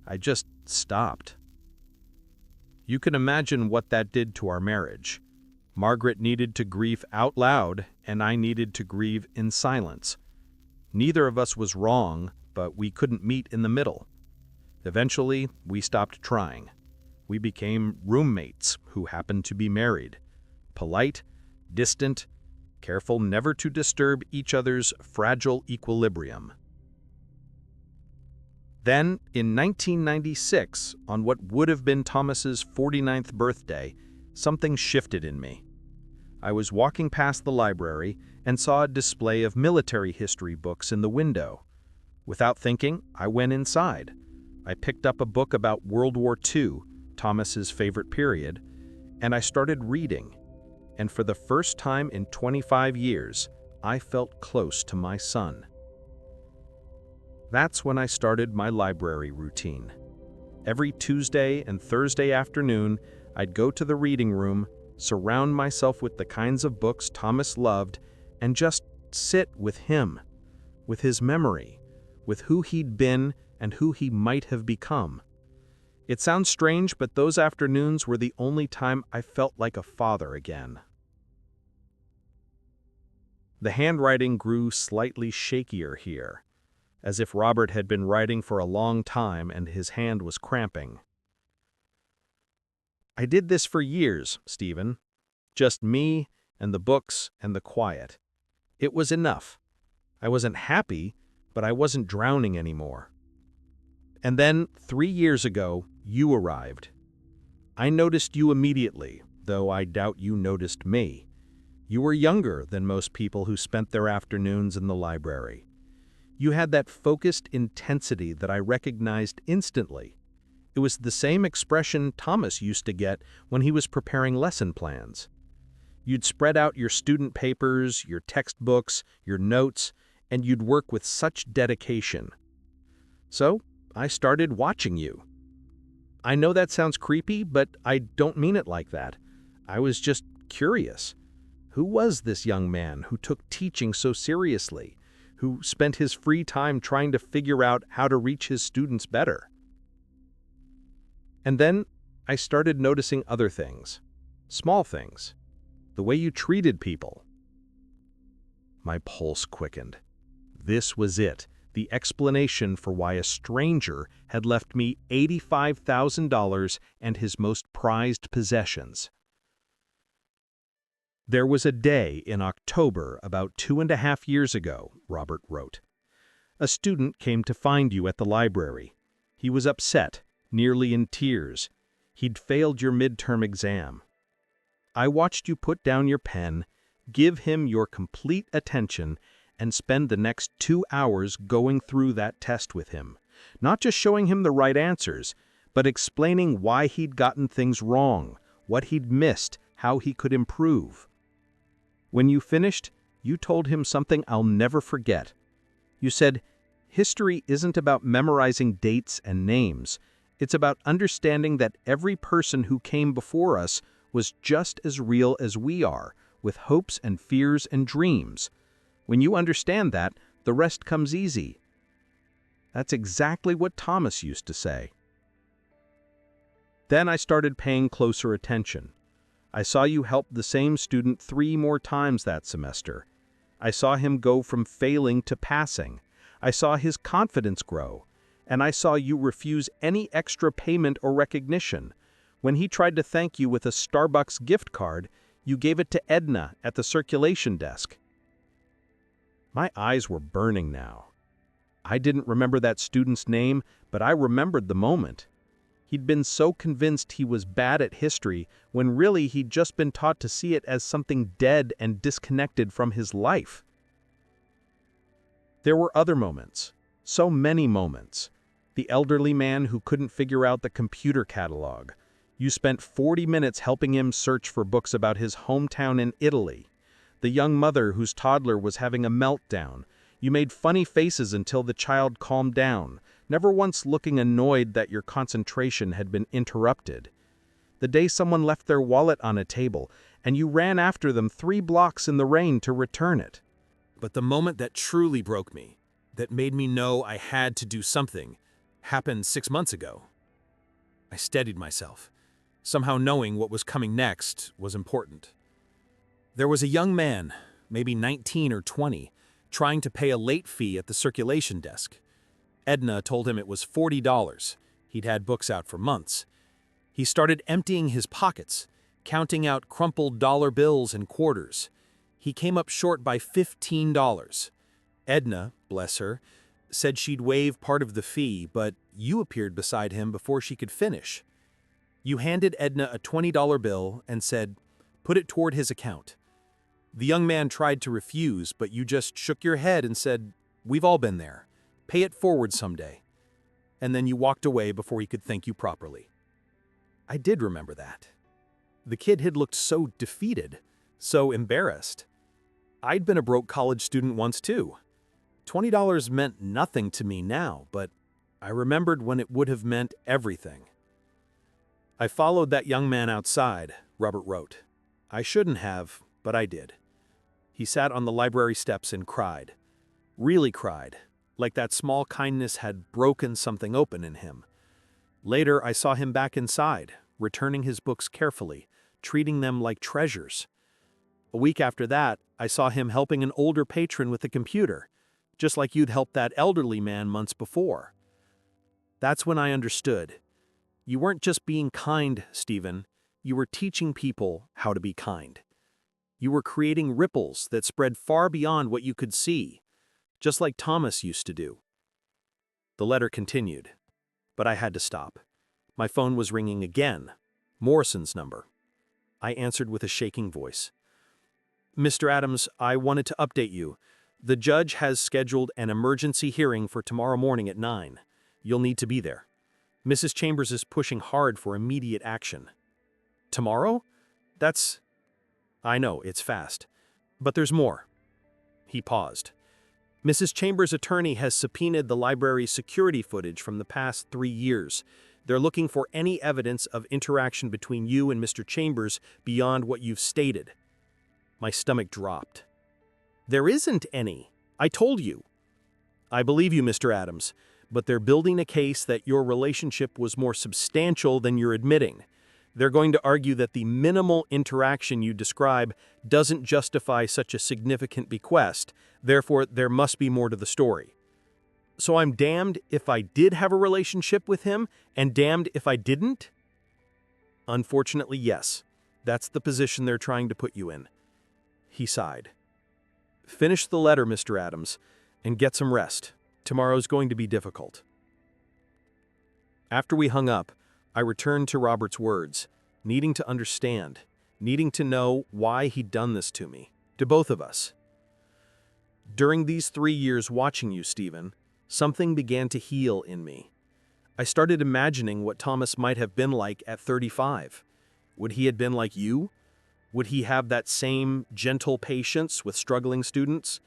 Speaker 4: I just stopped. You can imagine what that did to our marriage. Margaret needed to grieve out loud, and I needed to grieve in silence. Neither of us was wrong, but we couldn't meet in the middle. Eventually, we stopped trying. We became roommates who happened to be married. Polite, distant, careful never to disturb each other's fragile equilibrium. Then, in 1996, on what would have been Thomas's 49th birthday, something shifted in me. I was walking past the library and saw a display of military history books in the window. Without thinking, I went inside. I picked up a book about World War II, Thomas's favorite period, and I started reading. And for the first time in 25 years, I felt close to my son. That's when I started my library routine. Every Tuesday and Thursday afternoon, I'd go to the reading room, surround myself with the kinds of books Thomas loved, and just sit with him, with his memory, with who he'd been and who he might have become. It sounds strange, but those afternoons were the only time I felt like a father again. The handwriting grew slightly shakier here, as if Robert had been writing for a long time and his hand was cramping. I did this for years, Stephen. Just me and the books and the quiet. It was enough. I wasn't happy, but I wasn't drowning anymore. And then, 3 years ago, you arrived. I noticed you immediately, though I doubt you noticed me. You were younger than most people who spent their afternoons in the library. You had that focused intensity that I recognized instantly. It was the same expression Thomas used to get when he was preparing lesson plans. You'd spread out your student papers, your textbooks, your notes, and you'd work with such dedication. So, I started watching you. I know that sounds creepy, but I don't mean it like that. I was just curious. Who was this young man who took teaching so seriously, who spent his free time trying to figure out how to reach his students better? And then I started noticing other things, small things, the way you treated people. My pulse quickened. This was it, the explanation for why a stranger had left me $85,000 and his most prized possessions. There was a day in October about 2.5 years ago, Robert wrote. A student came to find you at the library. He was upset, nearly in tears. He'd failed your midterm exam. I watched you put down your pen, give him your complete attention, and spend the next 2 hours going through that test with him, not just showing him the right answers, but explaining why he'd gotten things wrong, what he'd missed, how he could improve. When you finished, you told him something I'll never forget. You said, "History isn't about memorizing dates and names. It's about understanding that every person who came before us was just as real as we are, with hopes and fears and dreams. When you understand that, the rest comes easy." That's exactly what Thomas used to say. Then I started paying closer attention. I saw you help the same student 3 more times that semester. I saw him go from failing to passing. I saw his confidence grow. And I saw you refuse any extra payment or recognition. When he tried to thank you with a Starbucks gift card, you gave it to Edna at the circulation desk. My eyes were burning now. I didn't remember that student's name, but I remembered the moment. He'd been so convinced he was bad at history when really he'd just been taught to see it as something dead and disconnected from his life. There were other moments, so many moments. The elderly man who couldn't figure out the computer catalog. You spent 40 minutes helping him search for books about his hometown in Italy. The young mother whose toddler was having a meltdown. You made funny faces until the child calmed down, never once looking annoyed that your concentration had been interrupted. The day someone left their wallet on a table, and you ran after them 3 blocks in the rain to return it.
Speaker 3: But the moment that truly broke me, that made me know I had to do something, happened 6 months ago. I steadied myself, somehow knowing what was coming next was important. There was a young man, maybe 19 or 20, trying to pay a late fee at the circulation desk. Edna told him it was $40. He'd had books out for months. He started emptying his pockets, counting out crumpled dollar bills and quarters. He came up short by $15. Edna, bless her, said she'd waive part of the fee, but you appeared beside him before she could finish. You handed Edna a $20 bill and said, "Put it toward his account." The young man tried to refuse, but you just shook your head and said, "We've all been there.
Speaker 2: Pay it forward someday. And then you walked away before he could thank you properly. I did remember that. The kid had looked so defeated, so embarrassed. I'd been a broke college student once too. $20 meant nothing to me now, but I remembered when it would have meant everything. I followed that young man outside, Robert wrote. I shouldn't have, but I did. He sat on the library steps and cried. Really cried, like that small kindness had broken something open in him. Later, I saw him back inside, returning his books carefully, treating them like treasures. A week after that, I saw him helping an older patron with a computer, just like you'd helped that elderly man months before. That's when I understood. You weren't just being kind, Stephen. You were teaching people how to be kind. You were creating ripples that spread far beyond what you could see, just like Thomas used to do. The letter continued, but I had to stop. My phone was ringing again, Morrison's number. I answered with a shaking voice. Mr. Adams, I wanted to update you. The judge has scheduled an emergency hearing for tomorrow morning at 9. You'll need to be there. Mrs. Chambers is pushing hard for immediate action. Tomorrow? I know, it's fast. But there's more. He paused. Mrs. Chambers' attorney has subpoenaed the library's security footage from the past 3 years. They're looking for any evidence of interaction between you and Mr. Chambers beyond what you've stated. My stomach dropped. There isn't any. I told you. I believe you, Mr. Adams, but they're building a case that your relationship was more substantial than you're admitting. They're going to argue that the minimal interaction you describe doesn't justify such a significant bequest, therefore there must be more to the story. So I'm damned if I did have a relationship with him, and damned if I didn't? Unfortunately, yes. That's the position they're trying to put you in. He sighed. Finish the letter, Mr. Adams, and get some rest. Tomorrow's going to be difficult. After we hung up, I returned to Robert's words, needing to understand, needing to know why he'd done this to me, to both of us. During these 3 years watching you, Stephen, something began to heal in me. I started imagining what Thomas might have been like at 35. Would he have been like you? Would he have that same gentle patience with struggling students?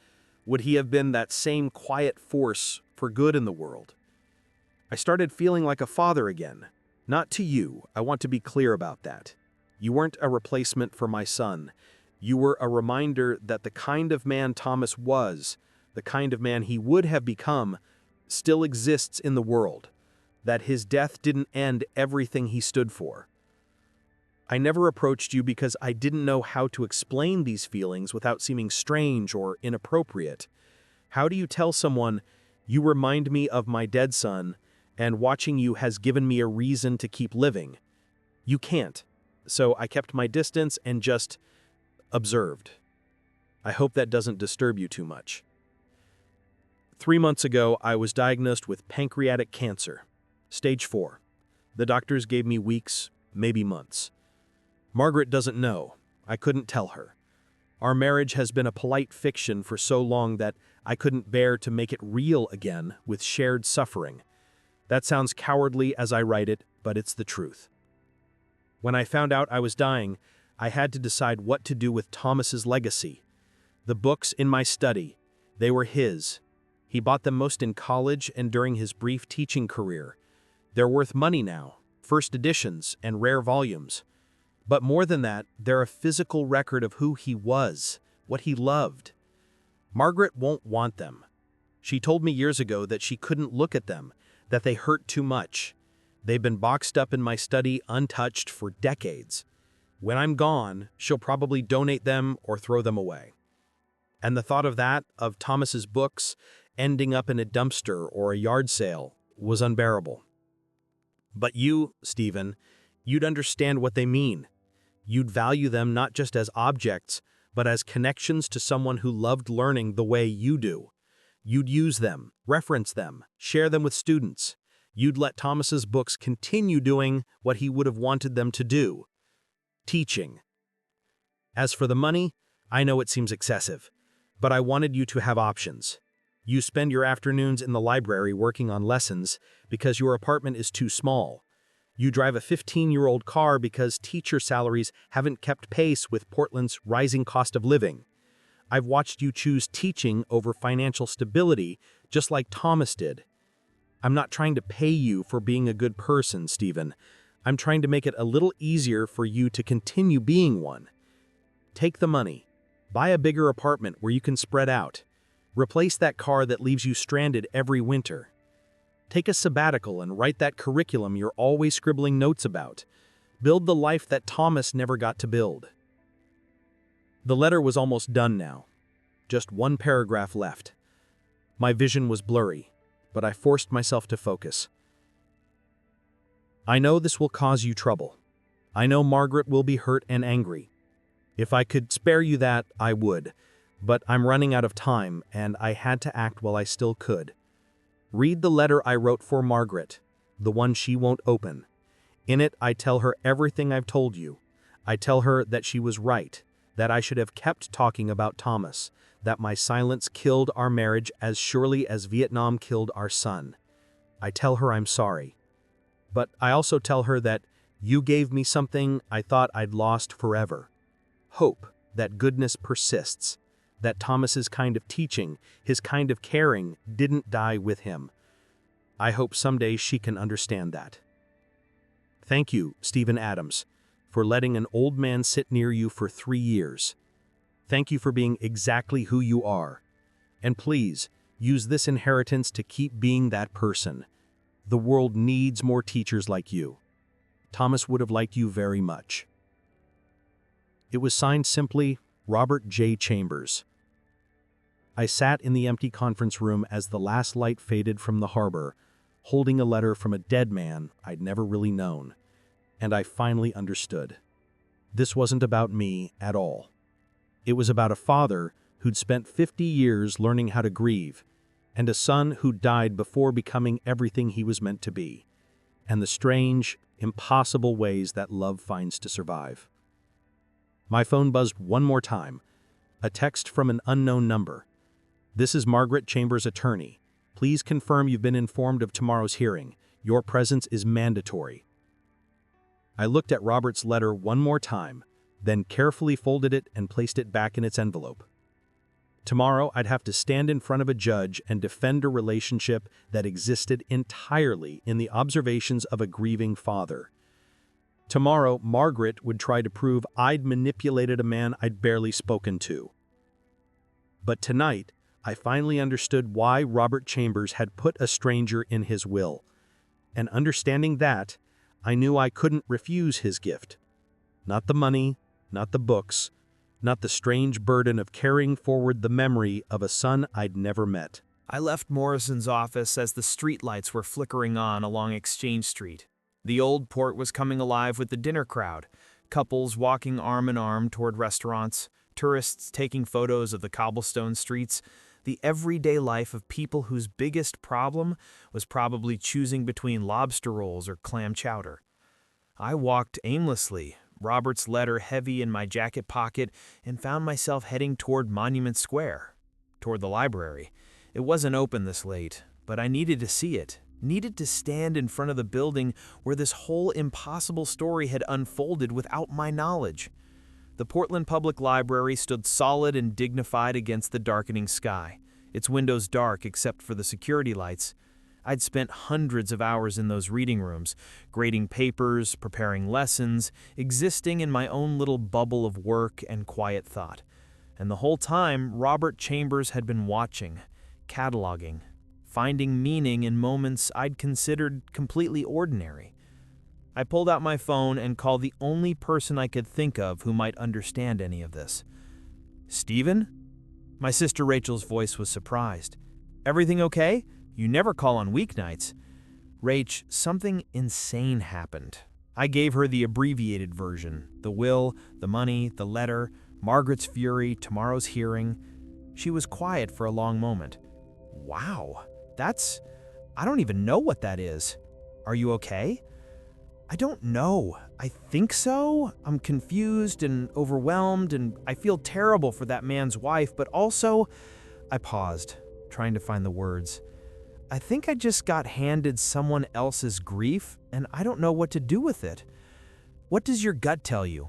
Speaker 2: Would he have been that same quiet force for good in the world? I started feeling like a father again. Not to you, I want to be clear about that. You weren't a replacement for my son. You were a reminder that the kind of man Thomas was, the kind of man he would have become, still exists in the world, that his death didn't end everything he stood for. I never approached you because I didn't know how to explain these feelings without seeming strange or inappropriate. How do you tell someone, you remind me of my dead son, and watching you has given me a reason to keep living? You can't. So I kept my distance and just observed. I hope that doesn't disturb you too much. 3 months ago, I was diagnosed with pancreatic cancer, stage 4. The doctors gave me weeks, maybe months. Margaret doesn't know. I couldn't tell her. Our marriage has been a polite fiction for so long that I couldn't bear to make it real again with shared suffering. That sounds cowardly as I write it, but it's the truth. When I found out I was dying, I had to decide what to do with Thomas's legacy. The books in my study, they were his. He bought them most in college and during his brief teaching career. They're worth money now, first editions and rare volumes. But more than that, they're a physical record of who he was, what he loved. Margaret won't want them. She told me years ago that she couldn't look at them, that they hurt too much. They've been boxed up in my study untouched for decades. When I'm gone, she'll probably donate them or throw them away. And the thought of that, of Thomas's books, ending up in a dumpster or a yard sale, was unbearable. But you, Stephen, you'd understand what they mean. You'd value them not just as objects, but as connections to someone who loved learning the way you do. You'd use them, reference them, share them with students. You'd let Thomas's books continue doing what he would have wanted them to do, teaching. As for the money, I know it seems excessive, but I wanted you to have options.
Speaker 4: You spend your afternoons in the library working on lessons because your apartment is too small. You drive a 15-year-old car because teacher salaries haven't kept pace with Portland's rising cost of living. I've watched you choose teaching over financial stability, just like Thomas did. I'm not trying to pay you for being a good person, Stephen. I'm trying to make it a little easier for you to continue being one. Take the money. Buy a bigger apartment where you can spread out. Replace that car that leaves you stranded every winter. Take a sabbatical and write that curriculum you're always scribbling notes about. Build the life that Thomas never got to build. The letter was almost done now. Just one paragraph left. My vision was blurry, but I forced myself to focus. I know this will cause you trouble. I know Margaret will be hurt and angry. If I could spare you that, I would. But I'm running out of time, and I had to act while I still could. Read the letter I wrote for Margaret, the one she won't open. In it, I tell her everything I've told you. I tell her that she was right, that I should have kept talking about Thomas, that my silence killed our marriage as surely as Vietnam killed our son. I tell her I'm sorry. But I also tell her that you gave me something I thought I'd lost forever. Hope that goodness persists, that Thomas's kind of teaching, his kind of caring, didn't die with him. I hope someday she can understand that. Thank you, Stephen Adams, for letting an old man sit near you for 3 years. Thank you for being exactly who you are. And please, use this inheritance to keep being that person. The world needs more teachers like you. Thomas would have liked you very much. It was signed simply, Robert J. Chambers. I sat in the empty conference room as the last light faded from the harbor, holding a letter from a dead man I'd never really known. And I finally understood. This wasn't about me at all. It was about a father who'd spent 50 years learning how to grieve, and a son who died before becoming everything he was meant to be, and the strange, impossible ways that love finds to survive. My phone buzzed one more time. A text from an unknown number. This is Margaret Chambers' attorney. Please confirm you've been informed of tomorrow's hearing. Your presence is mandatory. I looked at Robert's letter one more time, then carefully folded it and placed it back in its envelope. Tomorrow, I'd have to stand in front of a judge and defend a relationship that existed entirely in the observations of a grieving father. Tomorrow, Margaret would try to prove I'd manipulated a man I'd barely spoken to. But tonight, I finally understood why Robert Chambers had put a stranger in his will. And understanding that, I knew I couldn't refuse his gift. Not the money, not the books, not the strange burden of carrying forward the memory of a son I'd never met.
Speaker 2: I left Morrison's office as the streetlights were flickering on along Exchange Street. The old port was coming alive with the dinner crowd, couples walking arm in arm toward restaurants, tourists taking photos of the cobblestone streets, the everyday life of people whose biggest problem was probably choosing between lobster rolls or clam chowder. I walked aimlessly, Robert's letter heavy in my jacket pocket, and found myself heading toward Monument Square, toward the library. It wasn't open this late, but I needed to see it, needed to stand in front of the building where this whole impossible story had unfolded without my knowledge. The Portland Public Library stood solid and dignified against the darkening sky, its windows dark except for the security lights. I'd spent hundreds of hours in those reading rooms, grading papers, preparing lessons, existing in my own little bubble of work and quiet thought. And the whole time, Robert Chambers had been watching, cataloging, finding meaning in moments I'd considered completely ordinary. I pulled out my phone and called the only person I could think of who might understand any of this. "Stephen?" My sister Rachel's voice was surprised. "Everything okay? You never call on weeknights." "Rach, something insane happened." I gave her the abbreviated version, the will, the money, the letter, Margaret's fury, tomorrow's hearing. She was quiet for a long moment. "Wow, I don't even know what that is. Are you okay?" "I don't know. I think so. I'm confused and overwhelmed, and I feel terrible for that man's wife, but also..." I paused. trying to find the words. I think I just got handed someone else's grief, and I don't know what to do with it. What does your gut tell you?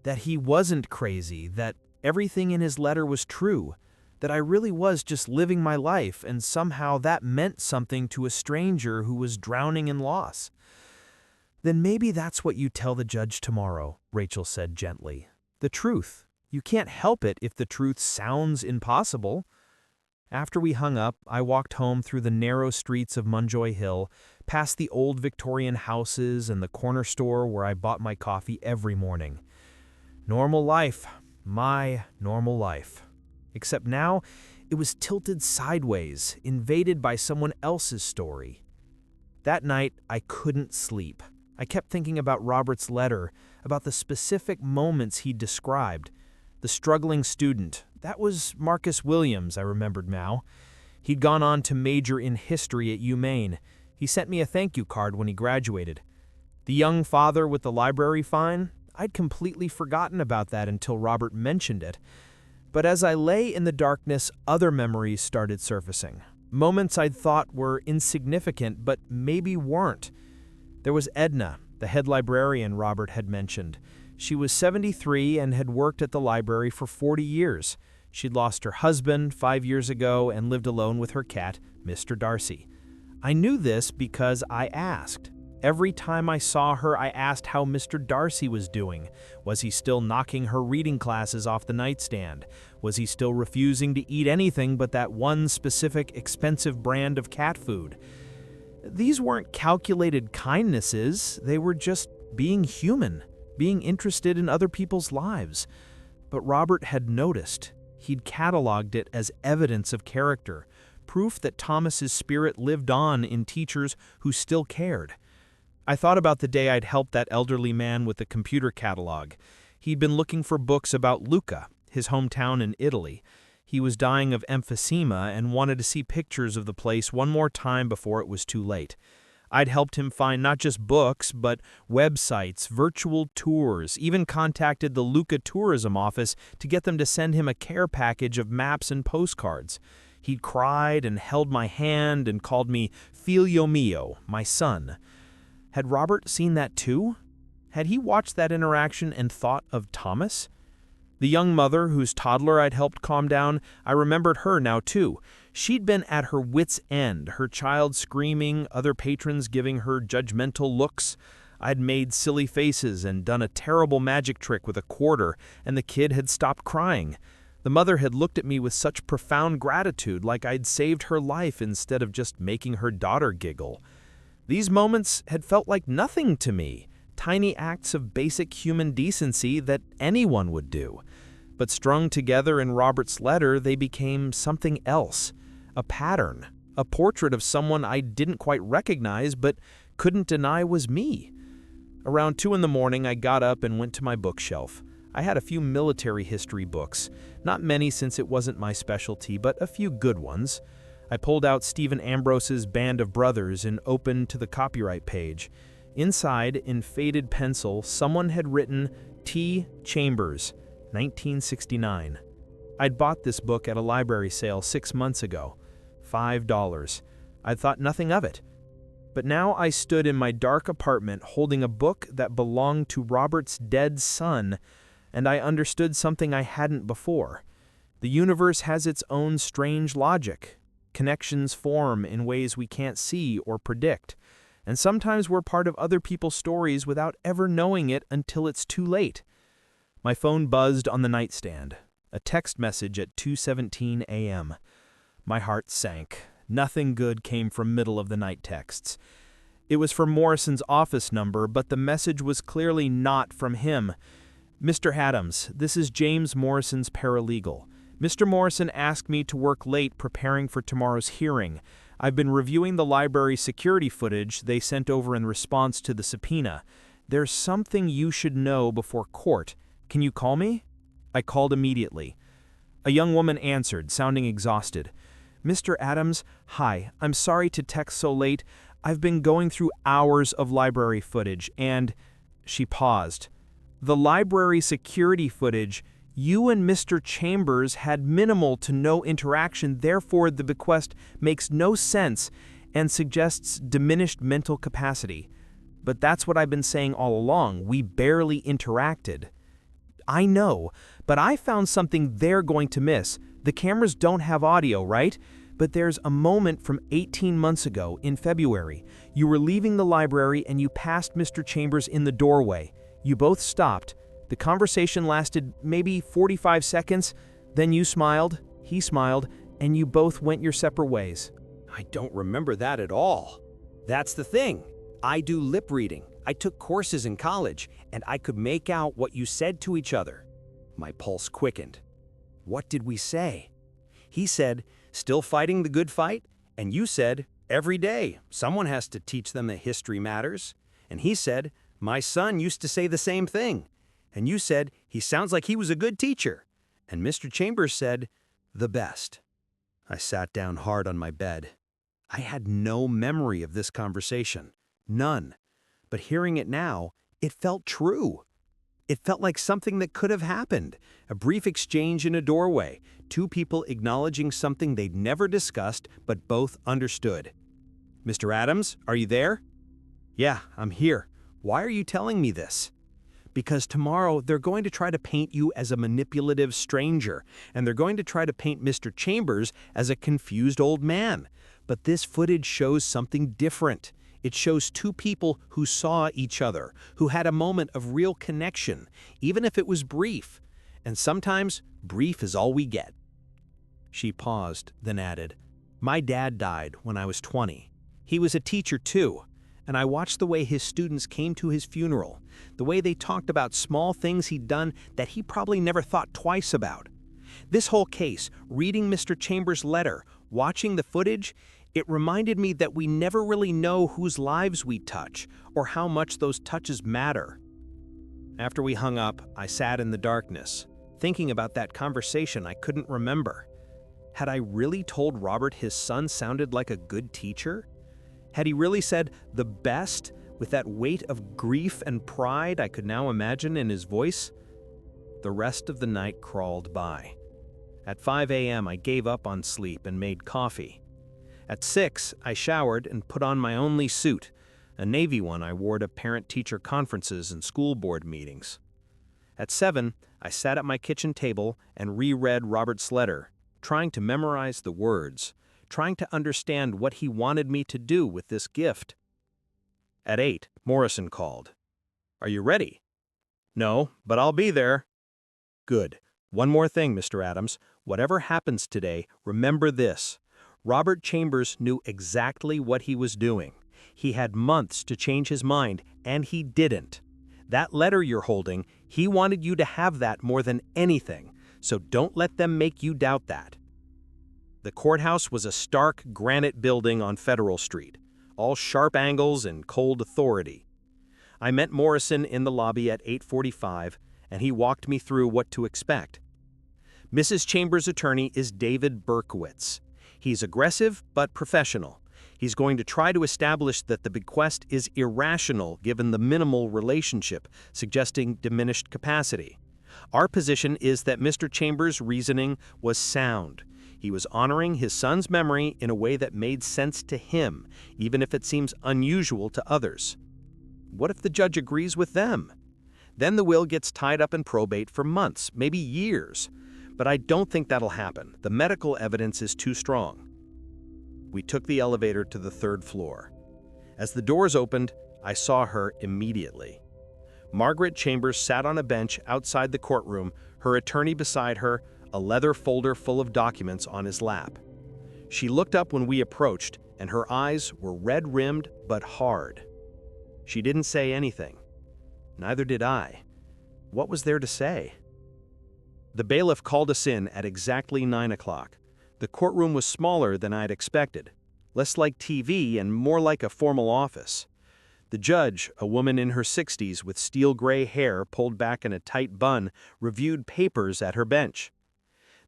Speaker 2: That he wasn't crazy, that everything in his letter was true, that I really was just living my life, and somehow that meant something to a stranger who was drowning in loss. Then maybe that's what you tell the judge tomorrow, Rachel said gently. The truth. You can't help it if the truth sounds impossible. After we hung up, I walked home through the narrow streets of Munjoy Hill, past the old Victorian houses and the corner store where I bought my coffee every morning. Normal life. My normal life. Except now, it was tilted sideways, invaded by someone else's story. That night, I couldn't sleep. I kept thinking about Robert's letter, about the specific moments he'd described. The struggling student, that was Marcus Williams, I remembered now. He'd gone on to major in history at UMaine. He sent me a thank you card when he graduated. The young father with the library fine, I'd completely forgotten about that until Robert mentioned it. But as I lay in the darkness, other memories started surfacing. Moments I'd thought were insignificant, but maybe weren't. There was Edna, the head librarian Robert had mentioned. She was 73 and had worked at the library for 40 years. She'd lost her husband 5 years ago and lived alone with her cat, Mr. Darcy. I knew this because I asked. Every time I saw her, I asked how Mr. Darcy was doing. Was he still knocking her reading classes off the nightstand? Was he still refusing to eat anything but that one specific expensive brand of cat food? These weren't calculated kindnesses. They were just being human, being interested in other people's lives. But Robert had noticed. He'd cataloged it as evidence of character, proof that Thomas's spirit lived on in teachers who still cared. I thought about the day I'd helped that elderly man with the computer catalog. He'd been looking for books about Lucca, his hometown in Italy. He was dying of emphysema and wanted to see pictures of the place one more time before it was too late. I'd helped him find not just books, but websites, virtual tours, even contacted the Lucca tourism office to get them to send him a care package of maps and postcards. He'd cried and held my hand and called me Figlio mio, my son. Had Robert seen that too? Had he watched that interaction and thought of Thomas? The young mother whose toddler I'd helped calm down, I remembered her now too. She'd been at her wit's end, her child screaming, other patrons giving her judgmental looks. I'd made silly faces and done a terrible magic trick with a quarter, and the kid had stopped crying. The mother had looked at me with such profound gratitude, like I'd saved her life instead of just making her daughter giggle. These moments had felt like nothing to me, tiny acts of basic human decency that anyone would do. But strung together in Robert's letter, they became something else, a pattern, a portrait of someone I didn't quite recognize but couldn't deny was me. Around 2 a.m, I got up and went to my bookshelf. I had a few military history books, not many since it wasn't my specialty, but a few good ones. I pulled out Stephen Ambrose's Band of Brothers and opened to the copyright page. Inside, in faded pencil, someone had written T. Chambers, 1969. I'd bought this book at a library sale 6 months ago. $5. I'd thought nothing of it. But now I stood in my dark apartment holding a book that belonged to Robert's dead son, and I understood something I hadn't before. The universe has its own strange logic. Connections form in ways we can't see or predict. And sometimes we're part of other people's stories without ever knowing it until it's too late. My phone buzzed on the nightstand. A text message at 2:17 a.m. My heart sank. Nothing good came from middle-of-the-night texts. It was from Morrison's office number, but the message was clearly not from him. Mr. Adams, this is James Morrison's paralegal. Mr. Morrison asked me to work late preparing for tomorrow's hearing. I've been reviewing the library security footage they sent over in response to the subpoena. There's something you should know before court. Can you call me? I called immediately. A young woman answered, sounding exhausted. Mr. Adams, hi, I'm sorry to text so late. I've been going through hours of library footage and... She paused. The library security footage, You and Mr. Chambers had minimal to no interaction, therefore the bequest makes no sense and suggests diminished mental capacity. But that's what I've been saying all along. We barely interacted. I know, but I found something they're going to miss. The cameras don't have audio, right? But there's a moment from 18 months ago, in February. You were leaving the library and you passed Mr. Chambers in the doorway. You both stopped. The conversation lasted maybe 45 seconds. Then you smiled, he smiled, and you both went your separate ways.
Speaker 3: I don't remember that at all. That's the thing. I do lip reading. I took courses in college, and I could make out what you said to each other. My pulse quickened. What did we say? He said, "Still fighting the good fight?" And you said, "Every day, someone has to teach them that history matters." And he said, "My son used to say the same thing." And you said, "He sounds like he was a good teacher." And Mr. Chambers said, "The best." I sat down hard on my bed. I had no memory of this conversation. None. But hearing it now, it felt true. It felt like something that could have happened. A brief exchange in a doorway, two people acknowledging something they'd never discussed but both understood. "Mr. Adams, are you there?" "Yeah, I'm here. Why are you telling me this?" "Because tomorrow they're going to try to paint you as a manipulative stranger, and they're going to try to paint Mr. Chambers as a confused old man. But this footage shows something different. It shows two people who saw each other, who had a moment of real connection, even if it was brief. And sometimes, brief is all we get." She paused, then added, "My dad died when I was 20. He was a teacher too, and I watched the way his students came to his funeral, the way they talked about small things he'd done that he probably never thought twice about. This whole case, reading Mr. Chambers' letter, watching the footage, it reminded me that we never really know whose lives we touch or how much those touches matter." After we hung up, I sat in the darkness, thinking about that conversation I couldn't remember. Had I really told Robert his son sounded like a good teacher? Had he really said "the best" with that weight of grief and pride I could now imagine in his voice? The rest of the night crawled by. At 5 a.m. I gave up on sleep and made coffee. At 6, I showered and put on my only suit, a navy one I wore to parent-teacher conferences and school board meetings. At 7, I sat at my kitchen table and reread Robert's letter, trying to memorize the words, trying to understand what he wanted me to do with this gift. At 8, Morrison called. "Are you ready?" "No, but I'll be there." "Good. One more thing, Mr. Adams. Whatever happens today, remember this. Robert Chambers knew exactly what he was doing. He had months to change his mind, and he didn't. That letter you're holding, he wanted you to have that more than anything, so don't let them make you doubt that." The courthouse was a stark granite building on Federal Street, all sharp angles and cold authority. I met Morrison in the lobby at 8:45, and he walked me through what to expect. Mrs. Chambers' attorney is David Berkowitz. He's aggressive but professional. He's going to try to establish that the bequest is irrational given the minimal relationship, suggesting diminished capacity. Our position is that Mr. Chambers' reasoning was sound. He was honoring his son's memory in a way that made sense to him, even if it seems unusual to others. What if the judge agrees with them? Then the will gets tied up in probate for months, maybe years. But I don't think that'll happen. The medical evidence is too strong. We took the elevator to the 3rd floor. As the doors opened, I saw her immediately. Margaret Chambers sat on a bench outside the courtroom, her attorney beside her, a leather folder full of documents on his lap. She looked up when we approached, and her eyes were red-rimmed but hard. She didn't say anything. Neither did I. What was there to say? The bailiff called us in at exactly 9 o'clock. The courtroom was smaller than I'd expected, less like TV and more like a formal office. The judge, a woman in her 60s with steel gray hair pulled back in a tight bun, reviewed papers at her bench.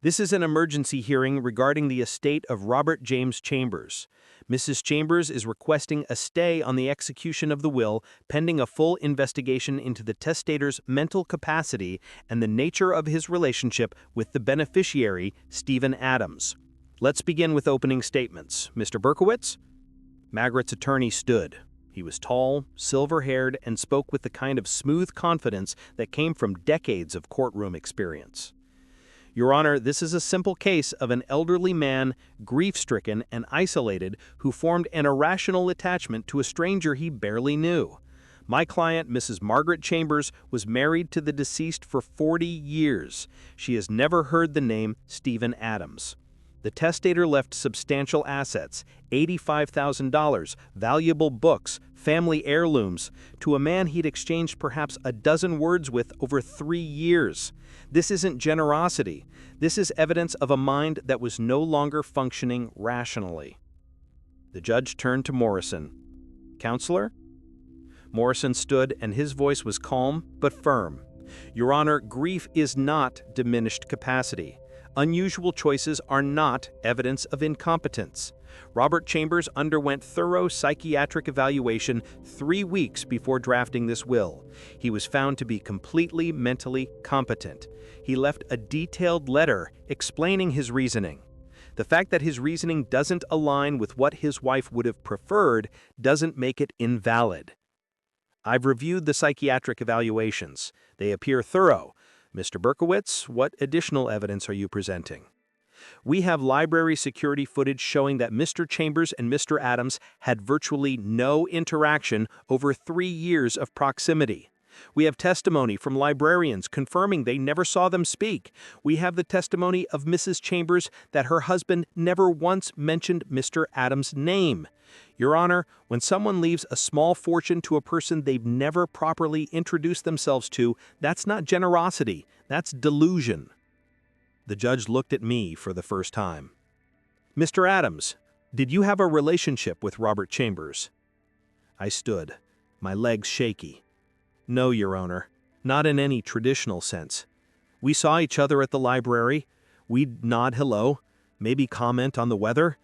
Speaker 4: This is an emergency hearing regarding the estate of Robert James Chambers. Mrs. Chambers is requesting a stay on the execution of the will pending a full investigation into the testator's mental capacity and the nature of his relationship with the beneficiary, Stephen Adams. Let's begin with opening statements. Mr. Berkowitz? Margaret's attorney stood. He was tall, silver-haired, and spoke with the kind of smooth confidence that came from decades of courtroom experience. Your Honor, this is a simple case of an elderly man, grief-stricken and isolated, who formed an irrational attachment to a stranger he barely knew. My client, Mrs. Margaret Chambers, was married to the deceased for 40 years. She has never heard the name Stephen Adams. The testator left substantial assets, $85,000, valuable books, family heirlooms, to a man he'd exchanged perhaps a dozen words with over 3 years. This isn't generosity. This is evidence of a mind that was no longer functioning rationally. The judge turned to Morrison. Counselor? Morrison stood, and his voice was calm but firm. Your Honor, grief is not diminished capacity. Unusual choices are not evidence of incompetence. Robert Chambers underwent thorough psychiatric evaluation 3 weeks before drafting this will. He was found to be completely mentally competent. He left a detailed letter explaining his reasoning. The fact that his reasoning doesn't align with what his wife would have preferred doesn't make it invalid. I've reviewed the psychiatric evaluations. They appear thorough. Mr. Berkowitz, what additional evidence are you presenting? We have library security footage showing that Mr. Chambers and Mr. Adams had virtually no interaction over 3 years of proximity. We have testimony from librarians confirming they never saw them speak. We have the testimony of Mrs. Chambers that her husband never once mentioned Mr. Adams' name. Your Honor, when someone leaves a small fortune to a person they've never properly introduced themselves to, that's not generosity, that's delusion. The judge looked at me for the first time. Mr. Adams, did you have a relationship with Robert Chambers? I stood, my legs shaky. No, Your Honor, not in any traditional sense. We saw each other at the library. We'd nod hello, maybe comment on the weather.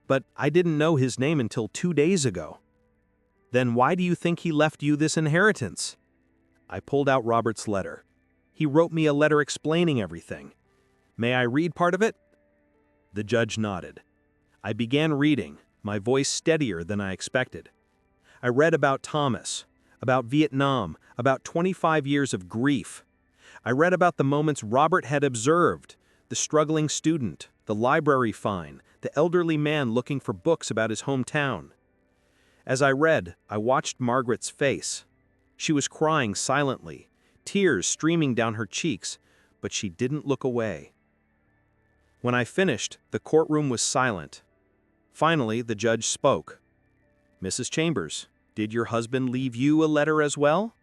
Speaker 4: But I didn't know his name until 2 days ago. Then why do you think he left you this inheritance? I pulled out Robert's letter. He wrote me a letter explaining everything. May I read part of it? The judge nodded. I began reading, my voice steadier than I expected. I read about Thomas, about Vietnam, about 25 years of grief. I read about the moments Robert had observed, the struggling student, the library fine, the elderly man looking for books about his hometown. As I read, I watched Margaret's face. She was crying silently, tears streaming down her cheeks, but she didn't look away. When I finished, the courtroom was silent. Finally, the judge spoke. Mrs. Chambers, did your husband leave you a letter as well?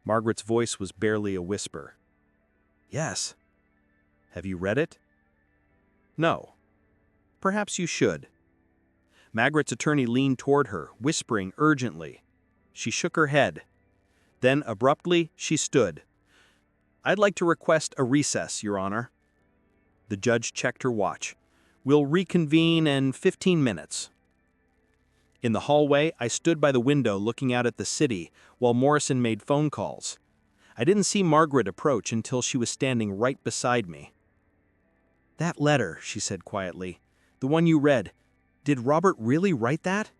Speaker 4: Margaret's voice was barely a whisper. Yes. Have you read it? No. Perhaps you should. Margaret's attorney leaned toward her, whispering urgently. She shook her head. Then, abruptly, she stood. I'd like to request a recess, Your Honor. The judge checked her watch. We'll reconvene in 15 minutes. In the hallway, I stood by the window looking out at the city while Morrison made phone calls. I didn't see Margaret approach until she was standing right beside me. That letter, she said quietly, the one you read, did Robert really write that?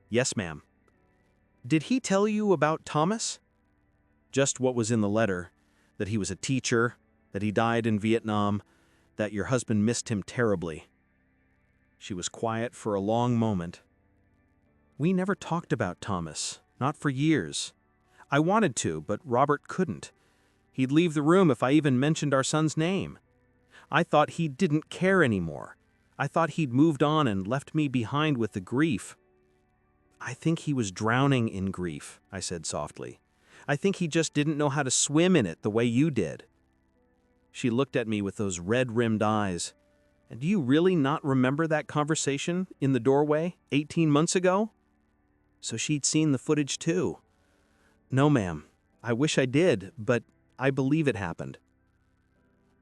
Speaker 4: Yes, ma'am. Did he tell you about Thomas? Just what was in the letter, that he was a teacher, that he died in Vietnam, that your husband missed him terribly. She was quiet for a long moment. We never talked about Thomas, not for years. I wanted to, but Robert couldn't. He'd leave the room if I even mentioned our son's name. I thought he didn't care anymore. I thought he'd moved on and left me behind with the grief. I think he was drowning in grief, I said softly. I think he just didn't know how to swim in it the way you did. She looked at me with those red-rimmed eyes. And do you really not remember that conversation in the doorway 18 months ago? So she'd seen the footage too. No, ma'am. I wish I did, but I believe it happened.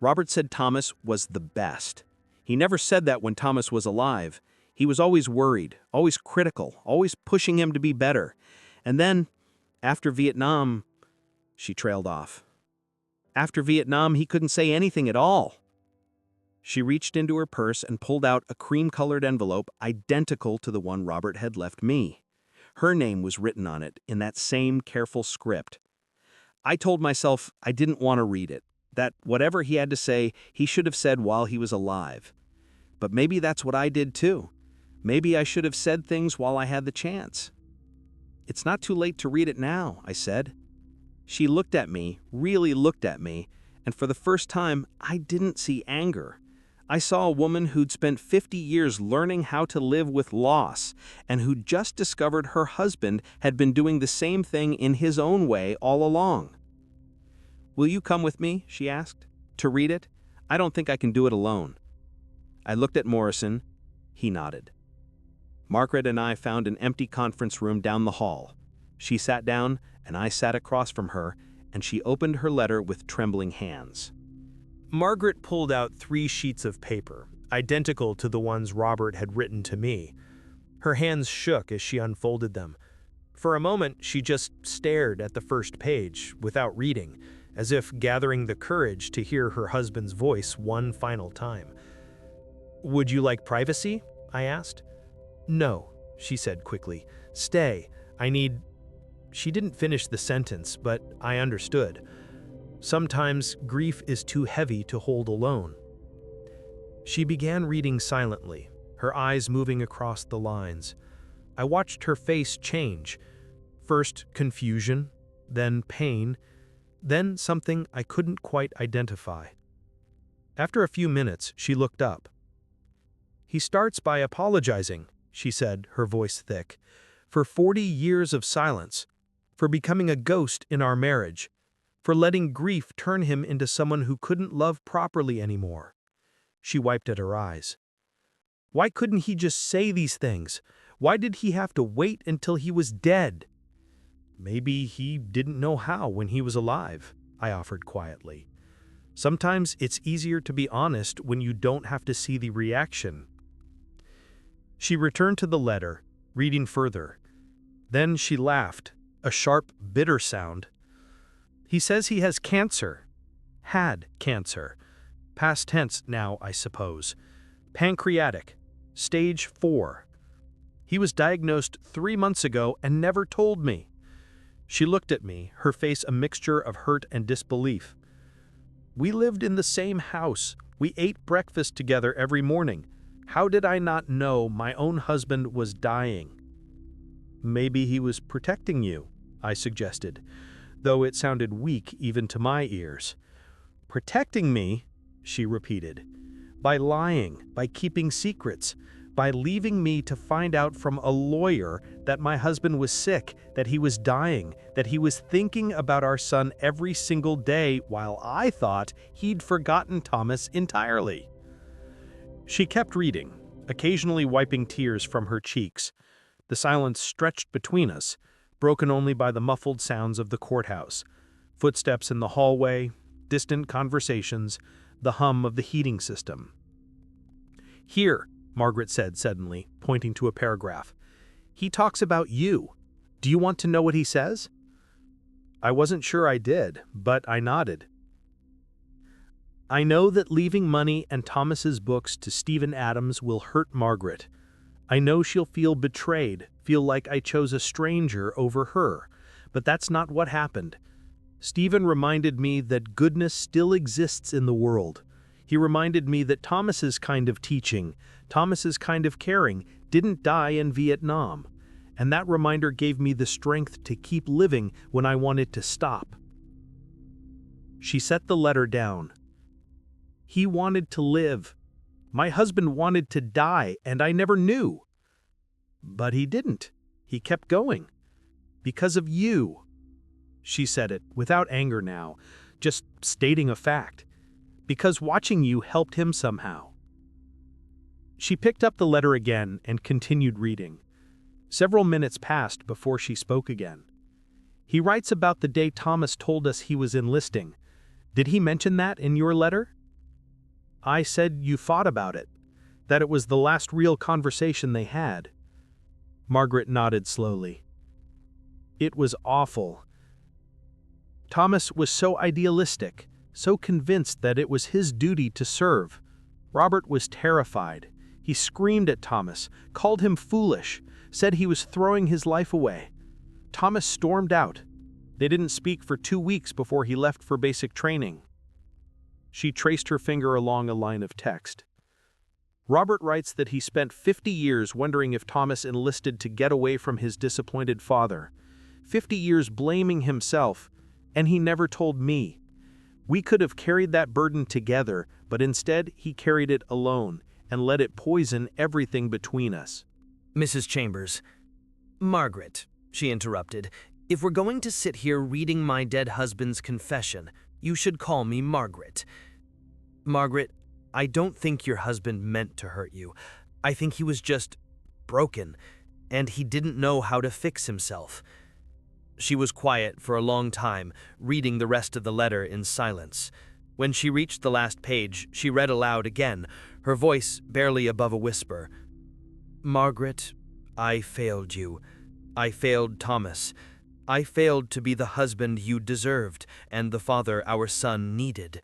Speaker 4: Robert said Thomas was the best. He never said that when Thomas was alive. He was always worried, always critical, always pushing him to be better. And then, after Vietnam, she trailed off. After Vietnam, he couldn't say anything at all. She reached into her purse and pulled out a cream-colored envelope identical to the one Robert had left me. Her name was written on it in that same careful script. I told myself I didn't want to read it, that whatever he had to say, he should have said while he was alive. But maybe that's what I did too. Maybe I should have said things while I had the chance. It's not too late to read it now, I said. She looked at me, really looked at me, and for the first time, I didn't see anger. I saw a woman who'd spent 50 years learning how to live with loss, and who'd just discovered her husband had been doing the same thing in his own way all along. "Will you come with me?" she asked. "To read it? I don't think I can do it alone." I looked at Morrison. He nodded. Margaret and I found an empty conference room down the hall. She sat down, and I sat across from her, and she opened her letter with trembling hands.
Speaker 3: Margaret pulled out 3 sheets of paper, identical to the ones Robert had written to me. Her hands shook as she unfolded them. For a moment, she just stared at the first page, without reading, as if gathering the courage to hear her husband's voice one final time. "Would you like privacy?" I asked. "No," she said quickly. "Stay. I need—" She didn't finish the sentence, but I understood. Sometimes grief is too heavy to hold alone. She began reading silently, her eyes moving across the lines. I watched her face change. First confusion, then pain, then something I couldn't quite identify. After a few minutes, she looked up. "He starts by apologizing," she said, her voice thick, "for 40 years of silence, for becoming a ghost in our marriage, for letting grief turn him into someone who couldn't love properly anymore." She wiped at her eyes. "Why couldn't he just say these things? Why did he have to wait until he was dead?" "Maybe he didn't know how when he was alive," I offered quietly. "Sometimes it's easier to be honest when you don't have to see the reaction." She returned to the letter, reading further. Then she laughed, a sharp, bitter sound. "He says he has cancer. Had cancer. Past tense now, I suppose. Pancreatic. Stage 4. He was diagnosed 3 months ago and never told me." She looked at me, her face a mixture of hurt and disbelief. "We lived in the same house. We ate breakfast together every morning. How did I not know my own husband was dying?" "Maybe he was protecting you," I suggested, though it sounded weak even to my ears. "Protecting me," she repeated, "by lying, by keeping secrets, by leaving me to find out from a lawyer that my husband was sick, that he was dying, that he was thinking about our son every single day while I thought he'd forgotten Thomas entirely." She kept reading, occasionally wiping tears from her cheeks. The silence stretched between us, broken only by the muffled sounds of the courthouse, footsteps in the hallway, distant conversations, the hum of the heating system. "Here," Margaret said suddenly, pointing to a paragraph. "He talks about you. Do you want to know what he says?" I wasn't sure I did, but I nodded. "I know that leaving money and Thomas's books to Stephen Adams will hurt Margaret. I know she'll feel betrayed, feel like I chose a stranger over her, but that's not what happened. Stephen reminded me that goodness still exists in the world. He reminded me that Thomas's kind of teaching, Thomas's kind of caring, didn't die in Vietnam, and that reminder gave me the strength to keep living when I wanted to stop." She set the letter down. "He wanted to live. My husband wanted to die, and I never knew. But he didn't. He kept going. Because of you." She said it without anger now, just stating a fact. "Because watching you helped him somehow." She picked up the letter again and continued reading. Several minutes passed before she spoke again. "He writes about the day Thomas told us he was enlisting. Did he mention that in your letter?"
Speaker 4: I said you fought about it, that it was the last real conversation they had. Margaret nodded slowly. It was awful. Thomas was so idealistic, so convinced that it was his duty to serve. Robert was terrified. He screamed at Thomas, called him foolish, said he was throwing his life away. Thomas stormed out. They didn't speak for 2 weeks before he left for basic training. She traced her finger along a line of text. Robert writes that he spent 50 years wondering if Thomas enlisted to get away from his disappointed father. 50 years blaming himself, and he never told me. We could have carried that burden together, but instead he carried it alone and let it poison everything between us.
Speaker 5: Mrs. Chambers. Margaret, she interrupted, if we're going to sit here reading my dead husband's confession, you should call me Margaret. Margaret, I don't think your husband meant to hurt you. I think he was just broken, and he didn't know how to fix himself. She was quiet for a long time, reading the rest of the letter in silence. When she reached the last page, she read aloud again, her voice barely above a whisper. Margaret, I failed you. I failed Thomas. I failed to be the husband you deserved and the father our son needed.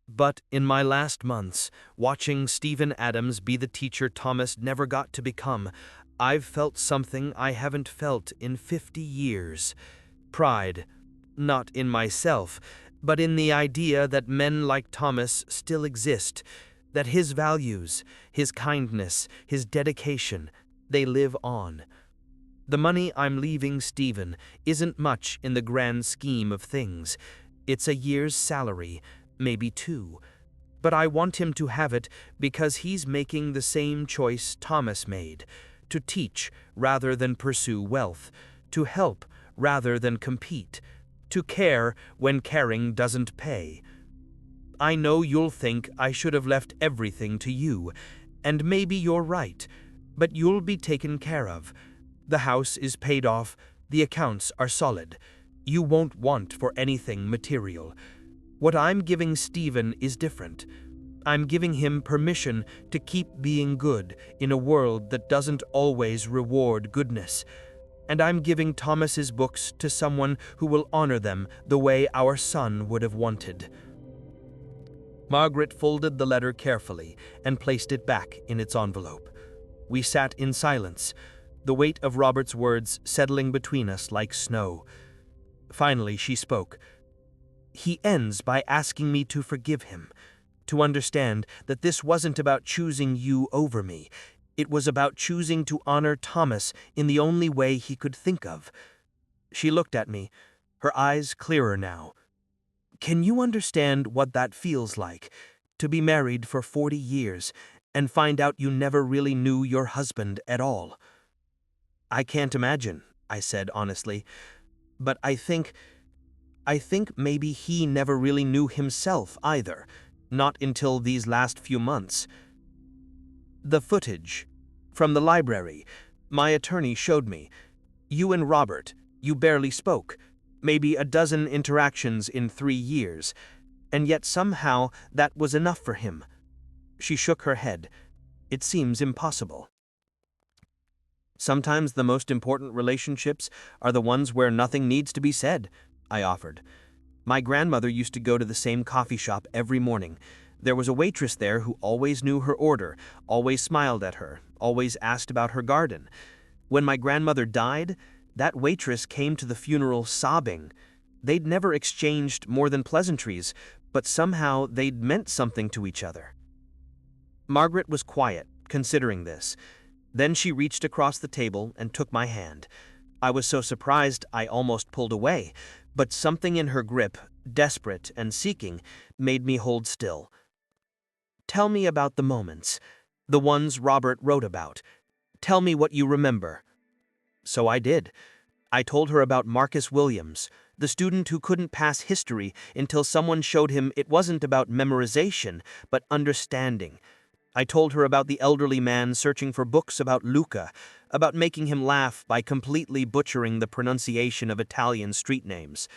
Speaker 5: But in my last months, watching Stephen Adams be the teacher Thomas never got to become, I've felt something I haven't felt in 50 years. Pride, not in myself, but in the idea that men like Thomas still exist, that his values, his kindness, his dedication, they live on. The money I'm leaving Stephen isn't much in the grand scheme of things. It's a year's salary, maybe 2. But I want him to have it because he's making the same choice Thomas made, to teach rather than pursue wealth, to help rather than compete, to care when caring doesn't pay. I know you'll think I should have left everything to you, and maybe you're right, but you'll be taken care of. The house is paid off, the accounts are solid. You won't want for anything material. What I'm giving Stephen is different. I'm giving him permission to keep being good in a world that doesn't always reward goodness. And I'm giving Thomas's books to someone who will honor them the way our son would have wanted. Margaret folded the letter carefully and placed it back in its envelope. We sat in silence, the weight of Robert's words settling between us like snow. Finally, she spoke. He ends by asking me to forgive him, to understand that this wasn't about choosing you over me. It was about choosing to honor Thomas in the only way he could think of. She looked at me, her eyes clearer now. Can you understand what that feels like, to be married for 40 years and find out you never really knew your husband at all? I can't imagine, I said honestly, but I think maybe he never really knew himself either, not until these last few months. The footage from the library, my attorney showed me. You and Robert, you barely spoke, maybe a dozen interactions in 3 years, and yet somehow that was enough for him. She shook her head. It seems impossible. Sometimes the most important relationships are the ones where nothing needs to be said, I offered. My grandmother used to go to the same coffee shop every morning. There was a waitress there who always knew her order, always smiled at her, always asked about her garden. When my grandmother died, that waitress came to the funeral sobbing. They'd never exchanged more than pleasantries, but somehow they'd meant something to each other. Margaret was quiet, considering this. Then she reached across the table and took my hand. I was so surprised I almost pulled away, but something in her grip, desperate and seeking, made me hold still. Tell me about the moments, the ones Robert wrote about. Tell me what you remember. So I did. I told her about Marcus Williams, the student who couldn't pass history until someone showed him it wasn't about memorization, but understanding. I told her about the elderly man searching for books about Luca, about making him laugh by completely butchering the pronunciation of Italian street names.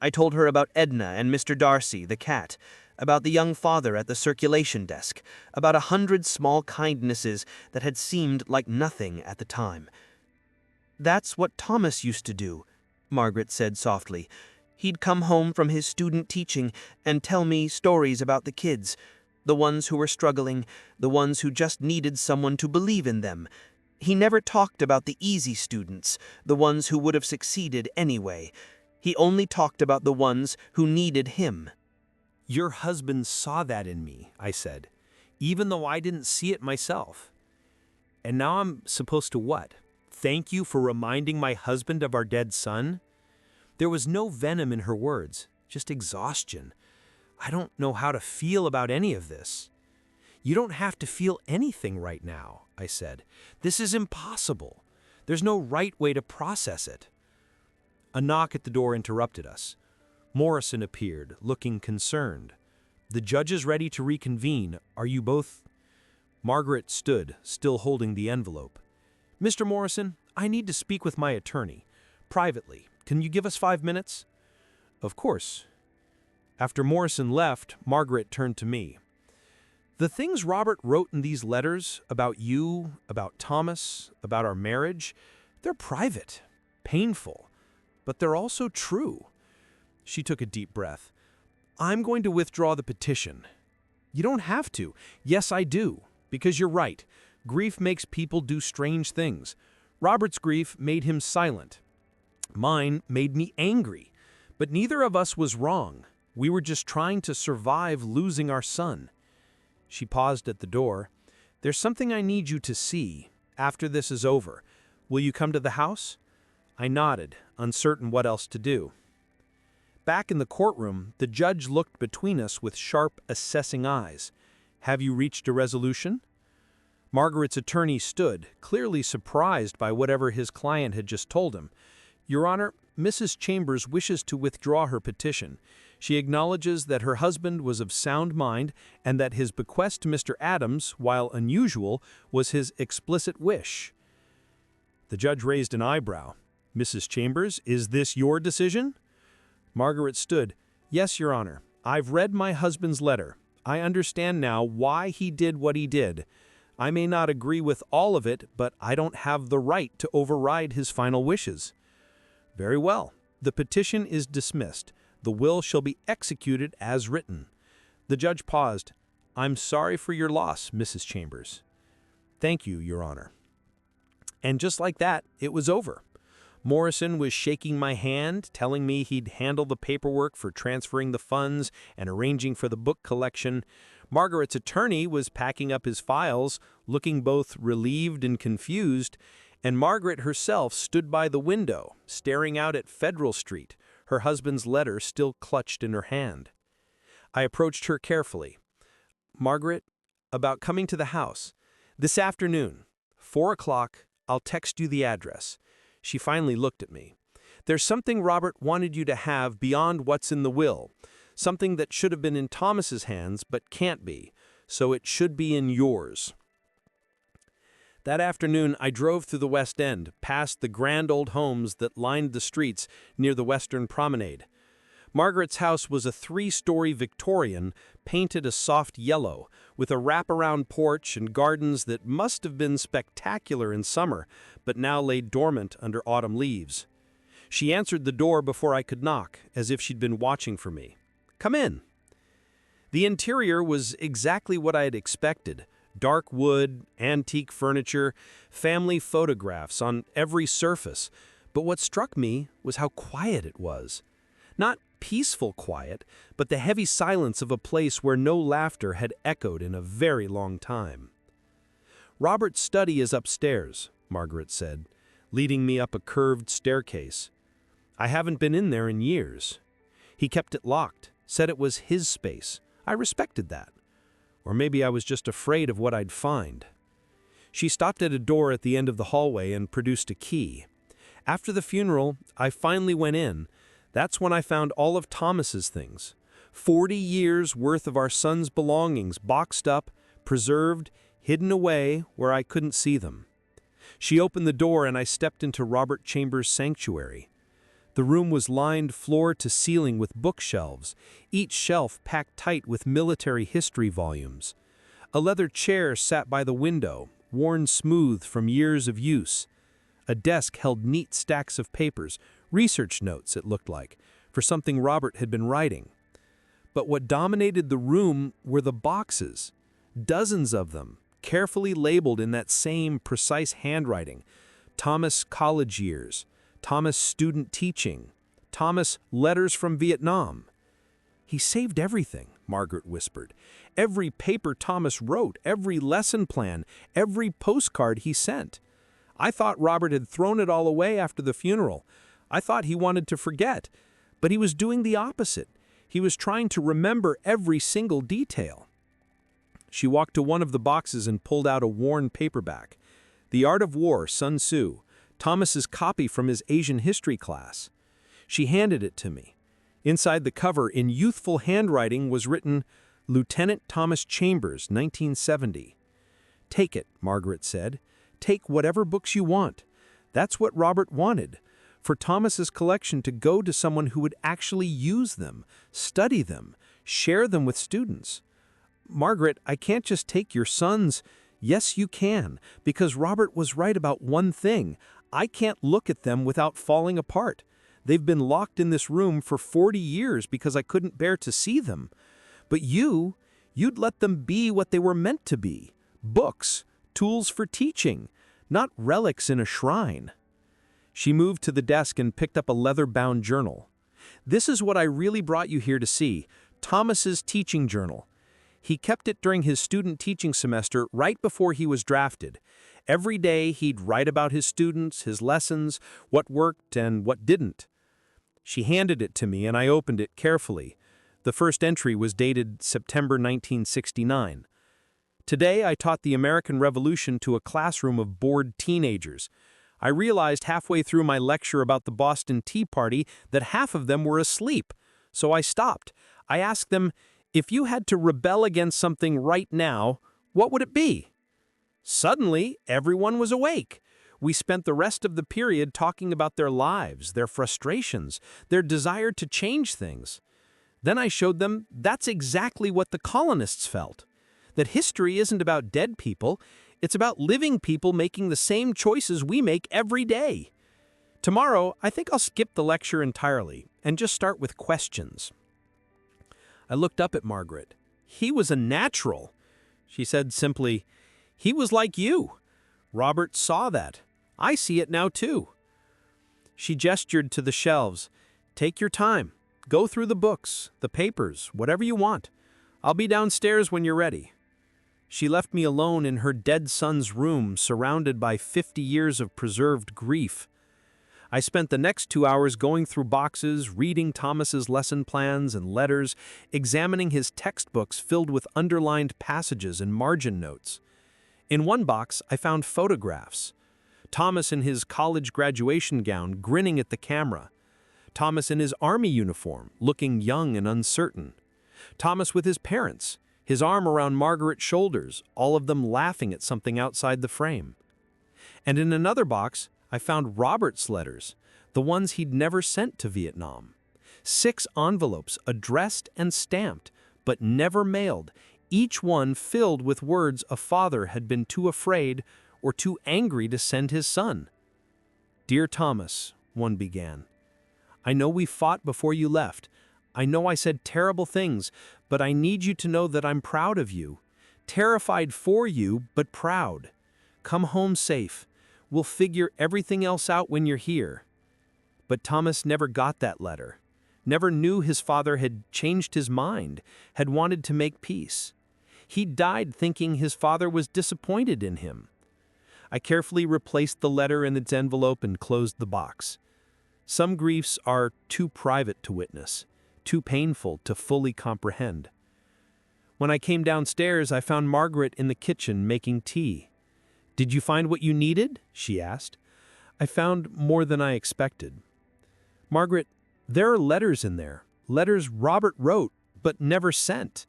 Speaker 5: I told her about Edna and Mr. Darcy, the cat, about the young father at the circulation desk, about 100 small kindnesses that had seemed like nothing at the time. "That's what Thomas used to do," Margaret said softly. "He'd come home from his student teaching and tell me stories about the kids, the ones who were struggling, the ones who just needed someone to believe in them. He never talked about the easy students, the ones who would have succeeded anyway. He only talked about the ones who needed him."
Speaker 3: Your husband saw that in me, I said, even though I didn't see it myself. And now I'm supposed to what? Thank you for reminding my husband of our dead son? There was no venom in her words, just exhaustion. I don't know how to feel about any of this. You don't have to feel anything right now, I said. This is impossible. There's no right way to process it. A knock at the door interrupted us. Morrison appeared, looking concerned. "The judge is ready to reconvene. Are you both—" Margaret stood, still holding the envelope. "Mr. Morrison, I need to speak with my attorney. Privately. Can you give us 5 minutes?" "Of course." After Morrison left, Margaret turned to me. "The things Robert wrote in these letters about you, about Thomas, about our marriage, they're private, painful, but they're also true." She took a deep breath. "I'm going to withdraw the petition." "You don't have to." "Yes, I do, because you're right. Grief makes people do strange things. Robert's grief made him silent. Mine made me angry. But neither of us was wrong. We were just trying to survive losing our son." She paused at the door. "There's something I need you to see after this is over. Will you come to the house?" I nodded, uncertain what else to do. Back in the courtroom, the judge looked between us with sharp, assessing eyes. "Have you reached a resolution?" Margaret's attorney stood, clearly surprised by whatever his client had just told him. "Your Honor, Mrs. Chambers wishes to withdraw her petition. She acknowledges that her husband was of sound mind and that his bequest to Mr. Adams, while unusual, was his explicit wish." The judge raised an eyebrow. "Mrs. Chambers, is this your decision?" Margaret stood. "Yes, Your Honor. I've read my husband's letter. I understand now why he did what he did. I may not agree with all of it, but I don't have the right to override his final wishes." "Very well. The petition is dismissed. The will shall be executed as written." The judge paused. "I'm sorry for your loss, Mrs. Chambers." "Thank you, Your Honor." And just like that, it was over. Morrison was shaking my hand, telling me he'd handle the paperwork for transferring the funds and arranging for the book collection. Margaret's attorney was packing up his files, looking both relieved and confused, and Margaret herself stood by the window, staring out at Federal Street, her husband's letter still clutched in her hand. I approached her carefully. "Margaret, about coming to the house. This afternoon, 4 o'clock, I'll text you the address." She finally looked at me. "There's something Robert wanted you to have beyond what's in the will, something that should have been in Thomas's hands but can't be, so it should be in yours." That afternoon, I drove through the West End, past the grand old homes that lined the streets near the Western Promenade. Margaret's house was a 3-story Victorian, painted a soft yellow, with a wraparound porch and gardens that must have been spectacular in summer, but now lay dormant under autumn leaves. She answered the door before I could knock, as if she'd been watching for me. "Come in." The interior was exactly what I had expected. Dark wood, antique furniture, family photographs on every surface. But what struck me was how quiet it was. Not peaceful quiet, but the heavy silence of a place where no laughter had echoed in a very long time. "Robert's study is upstairs," Margaret said, leading me up a curved staircase. "I haven't been in there in years. He kept it locked, said it was his space. I respected that. Or maybe I was just afraid of what I'd find." She stopped at a door at the end of the hallway and produced a key. "After the funeral, I finally went in. That's when I found all of Thomas's things. 40 years worth of our son's belongings boxed up, preserved, hidden away where I couldn't see them." She opened the door and I stepped into Robert Chambers' sanctuary.
Speaker 2: The room was lined floor to ceiling with bookshelves, each shelf packed tight with military history volumes. A leather chair sat by the window, worn smooth from years of use. A desk held neat stacks of papers, research notes, it looked like, for something Robert had been writing. But what dominated the room were the boxes, dozens of them, carefully labeled in that same precise handwriting. Thomas College Years, Thomas Student Teaching, Thomas Letters from Vietnam. "He saved everything," Margaret whispered. "Every paper Thomas wrote, every lesson plan, every postcard he sent. I thought Robert had thrown it all away after the funeral. I thought he wanted to forget. But he was doing the opposite. He was trying to remember every single detail." She walked to one of the boxes and pulled out a worn paperback. The Art of War, Sun Tzu, Thomas's copy from his Asian history class. She handed it to me. Inside the cover, in youthful handwriting, was written, "Lieutenant Thomas Chambers, 1970. "Take it," Margaret said. "Take whatever books you want." That's what Robert wanted, for Thomas's collection to go to someone who would actually use them, study them, share them with students. "Margaret, I can't just take your sons." "Yes, you can, because Robert was right about one thing. I can't look at them without falling apart. They've been locked in this room for 40 years because I couldn't bear to see them. But you'd let them be what they were meant to be. Books, tools for teaching, not relics in a shrine." She moved to the desk and picked up a leather-bound journal. "This is what I really brought you here to see, Thomas's teaching journal. He kept it during his student teaching semester right before he was drafted. Every day he'd write about his students, his lessons, what worked and what didn't." She handed it to me and I opened it carefully. The first entry was dated September 1969. "Today I taught the American Revolution to a classroom of bored teenagers. I realized halfway through my lecture about the Boston Tea Party that half of them were asleep. So I stopped. I asked them, if you had to rebel against something right now, what would it be?" Suddenly, everyone was awake. We spent the rest of the period talking about their lives, their frustrations, their desire to change things. Then I showed them that's exactly what the colonists felt. That history isn't about dead people, it's about living people making the same choices we make every day. Tomorrow, I think I'll skip the lecture entirely and just start with questions. I looked up at Margaret. "He was a natural." She said simply, "He was like you. Robert saw that. I see it now too." She gestured to the shelves. "Take your time. Go through the books, the papers, whatever you want. I'll be downstairs when you're ready." She left me alone in her dead son's room, surrounded by 50 years of preserved grief. I spent the next 2 hours going through boxes, reading Thomas's lesson plans and letters, examining his textbooks filled with underlined passages and margin notes. In one box, I found photographs. Thomas in his college graduation gown, grinning at the camera. Thomas in his army uniform, looking young and uncertain. Thomas with his parents, his arm around Margaret's shoulders, all of them laughing at something outside the frame. And in another box, I found Robert's letters, the ones he'd never sent to Vietnam. 6 envelopes addressed and stamped, but never mailed, each one filled with words a father had been too afraid or too angry to send his son. "Dear Thomas," one began, "I know we fought before you left. I know I said terrible things, but I need you to know that I'm proud of you. Terrified for you, but proud. Come home safe. We'll figure everything else out when you're here." But Thomas never got that letter, never knew his father had changed his mind, had wanted to make peace. He died thinking his father was disappointed in him. I carefully replaced the letter in its envelope and closed the box. Some griefs are too private to witness, too painful to fully comprehend. When I came downstairs, I found Margaret in the kitchen making tea. "Did you find what you needed?" she asked. "I found more than I expected." "Margaret, there are letters in there, letters Robert wrote, but never sent."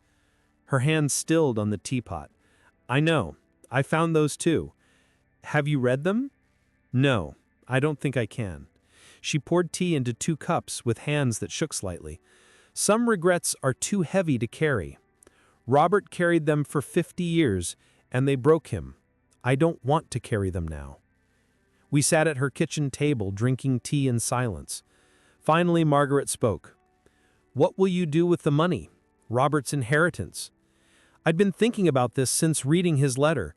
Speaker 2: Her hand stilled on the teapot. "I know. I found those too. Have you read them?" "No, I don't think I can." She poured tea into 2 cups with hands that shook slightly. Some regrets are too heavy to carry. Robert carried them for 50 years, and they broke him. I don't want to carry them now. We sat at her kitchen table, drinking tea in silence. Finally, Margaret spoke. What will you do with the money? Robert's inheritance. I'd been thinking about this since reading his letter.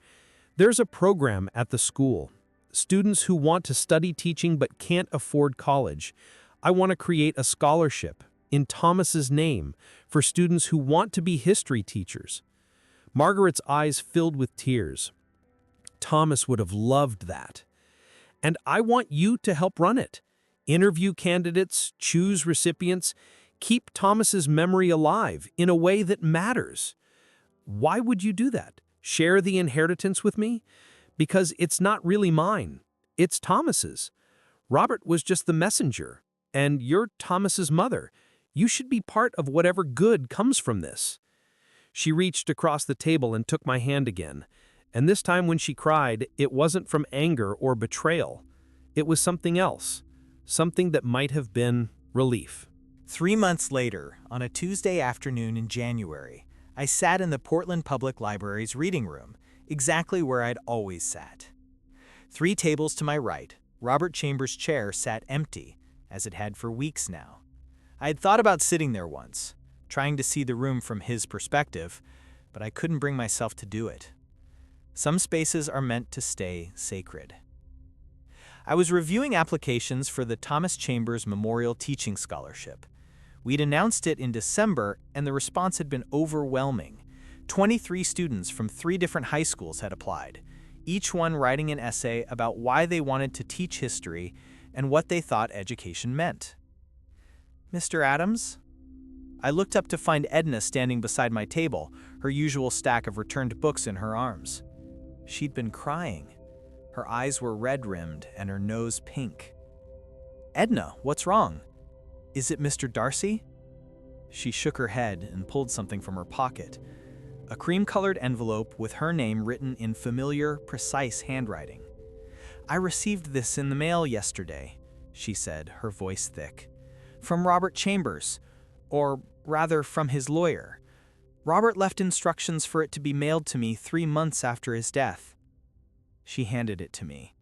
Speaker 2: There's a program at the school. Students who want to study teaching but can't afford college. I want to create a scholarship, in Thomas's name, for students who want to be history teachers. Margaret's eyes filled with tears. Thomas would have loved that. And I want you to help run it. Interview candidates, choose recipients, keep Thomas's memory alive in a way that matters. Why would you do that? Share the inheritance with me? Because it's not really mine. It's Thomas's. Robert was just the messenger, and you're Thomas's mother. You should be part of whatever good comes from this. She reached across the table and took my hand again. And this time when she cried, it wasn't from anger or betrayal. It was something else. Something that might have been relief.
Speaker 6: 3 months later, on a Tuesday afternoon in January, I sat in the Portland Public Library's reading room, exactly where I'd always sat. 3 tables to my right, Robert Chambers' chair sat empty, as it had for weeks now. I had thought about sitting there once, trying to see the room from his perspective, but I couldn't bring myself to do it. Some spaces are meant to stay sacred. I was reviewing applications for the Thomas Chambers Memorial Teaching Scholarship. We'd announced it in December, and the response had been overwhelming. 23 students from 3 different high schools had applied, each one writing an essay about why they wanted to teach history and what they thought education meant. Mr. Adams? I looked up to find Edna standing beside my table, her usual stack of returned books in her arms. She'd been crying. Her eyes were red-rimmed and her nose pink. Edna, what's wrong? Is it Mr. Darcy? She shook her head and pulled something from her pocket. A cream-colored envelope with her name written in familiar, precise handwriting. I received this in the mail yesterday, she said, her voice thick. From Robert Chambers, or rather from his lawyer. Robert left instructions for it to be mailed to me 3 months after his death. She handed it to me.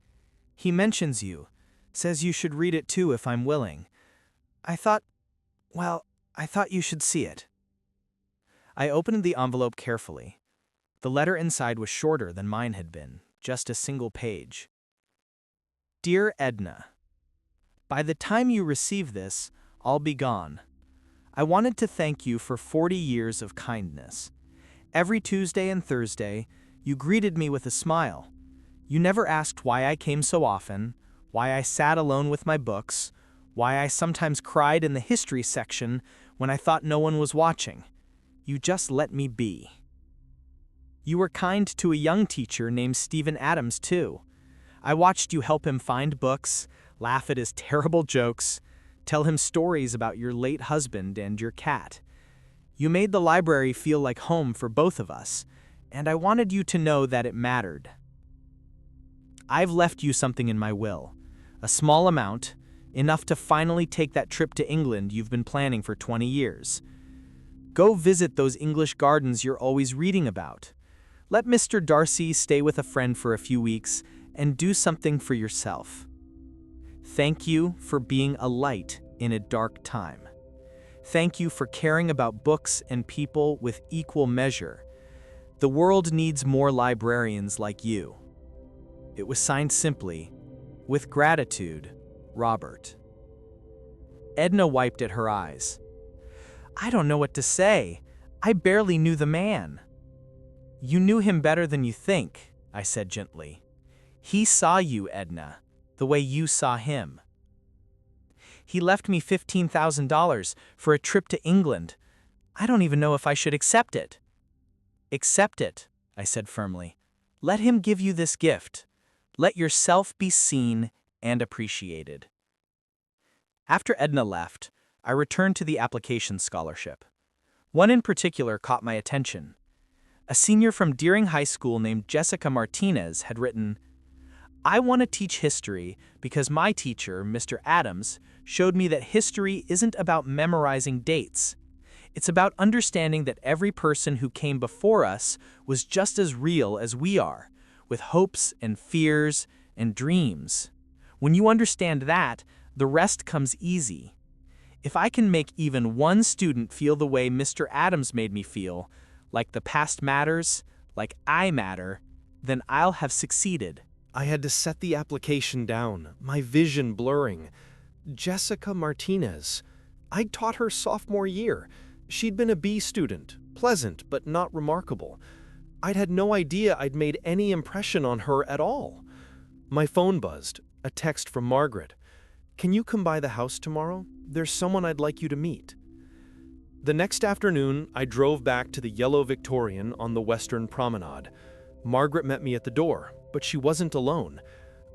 Speaker 6: He mentions you, says you should read it too if I'm willing. I thought you should see it. I opened the envelope carefully. The letter inside was shorter than mine had been, just a single page. Dear Edna, by the time you receive this, I'll be gone. I wanted to thank you for 40 years of kindness. Every Tuesday and Thursday, you greeted me with a smile. You never asked why I came so often, why I sat alone with my books, why I sometimes cried in the history section when I thought no one was watching. You just let me be. You were kind to a young teacher named Stephen Adams, too. I watched you help him find books, laugh at his terrible jokes, tell him stories about your late husband and your cat. You made the library feel like home for both of us, and I wanted you to know that it mattered. I've left you something in my will, a small amount, enough to finally take that trip to England you've been planning for 20 years. Go visit those English gardens you're always reading about. Let Mr. Darcy stay with a friend for a few weeks and do something for yourself. Thank you for being a light in a dark time. Thank you for caring about books and people with equal measure. The world needs more librarians like you. It was signed simply, with gratitude, Robert. Edna wiped at her eyes. I don't know what to say. I barely knew the man. You knew him better than you think, I said gently. He saw you, Edna, the way you saw him. He left me $15,000 for a trip to England. I don't even know if I should accept it. Accept it, I said firmly. Let him give you this gift. Let yourself be seen and appreciated. After Edna left, I returned to the application scholarship. One in particular caught my attention. A senior from Deering High School named Jessica Martinez had written, I want to teach history because my teacher, Mr. Adams, showed me that history isn't about memorizing dates. It's about understanding that every person who came before us was just as real as we are, with hopes and fears and dreams. When you understand that, the rest comes easy. If I can make even one student feel the way Mr. Adams made me feel, like the past matters, like I matter, then I'll have succeeded.
Speaker 2: I had to set the application down, my vision blurring. Jessica Martinez. I'd taught her sophomore year. She'd been a B student, pleasant but not remarkable. I'd had no idea I'd made any impression on her at all. My phone buzzed, a text from Margaret. "Can you come by the house tomorrow? There's someone I'd like you to meet." The next afternoon, I drove back to the yellow Victorian on the Western Promenade. Margaret met me at the door, but she wasn't alone.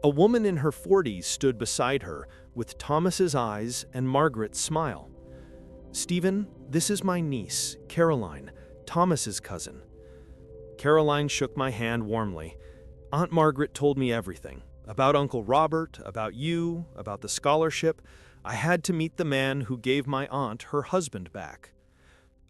Speaker 2: A woman in her 40s stood beside her, with Thomas's eyes and Margaret's smile. "Stephen, this is my niece, Caroline, Thomas's cousin." Caroline shook my hand warmly. "Aunt Margaret told me everything. About Uncle Robert, about you, about the scholarship. I had to meet the man who gave my aunt her husband back."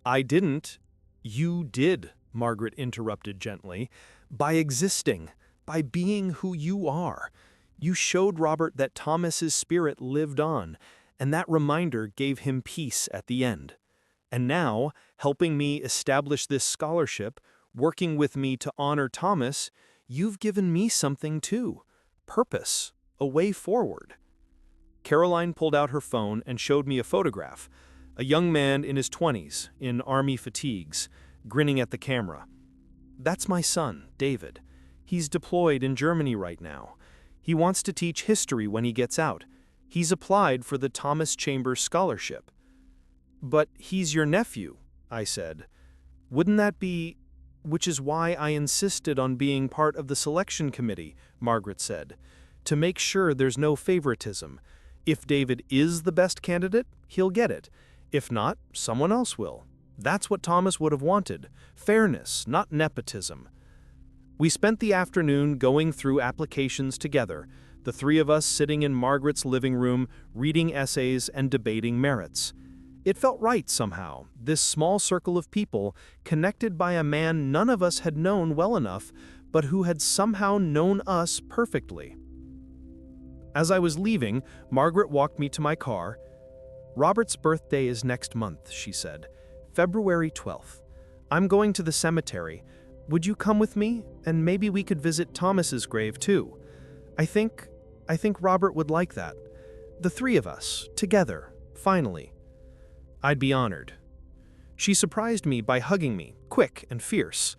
Speaker 2: "I didn't." "You did," Margaret interrupted gently. "By existing, by being who you are. You showed Robert that Thomas's spirit lived on, and that reminder gave him peace at the end. And now, helping me establish this scholarship, working with me to honor Thomas, you've given me something too. Purpose, a way forward." Caroline pulled out her phone and showed me a photograph. A young man in his 20s, in army fatigues, grinning at the camera. "That's my son, David. He's deployed in Germany right now. He wants to teach history when he gets out. He's applied for the Thomas Chambers Scholarship." "But he's your nephew," I said. "Wouldn't that be—" "Which is why I insisted on being part of the selection committee," Margaret said, "to make sure there's no favoritism. If David is the best candidate, he'll get it. If not, someone else will. That's what Thomas would have wanted. Fairness, not nepotism." We spent the afternoon going through applications together, the three of us sitting in Margaret's living room, reading essays and debating merits. It felt right somehow, this small circle of people connected by a man none of us had known well enough, but who had somehow known us perfectly. As I was leaving, Margaret walked me to my car. "Robert's birthday is next month," she said. "February 12th. I'm going to the cemetery. Would you come with me? And maybe we could visit Thomas's grave too. I think Robert would like that. The three of us, together, finally." I'd be honored. She surprised me by hugging me, quick and fierce.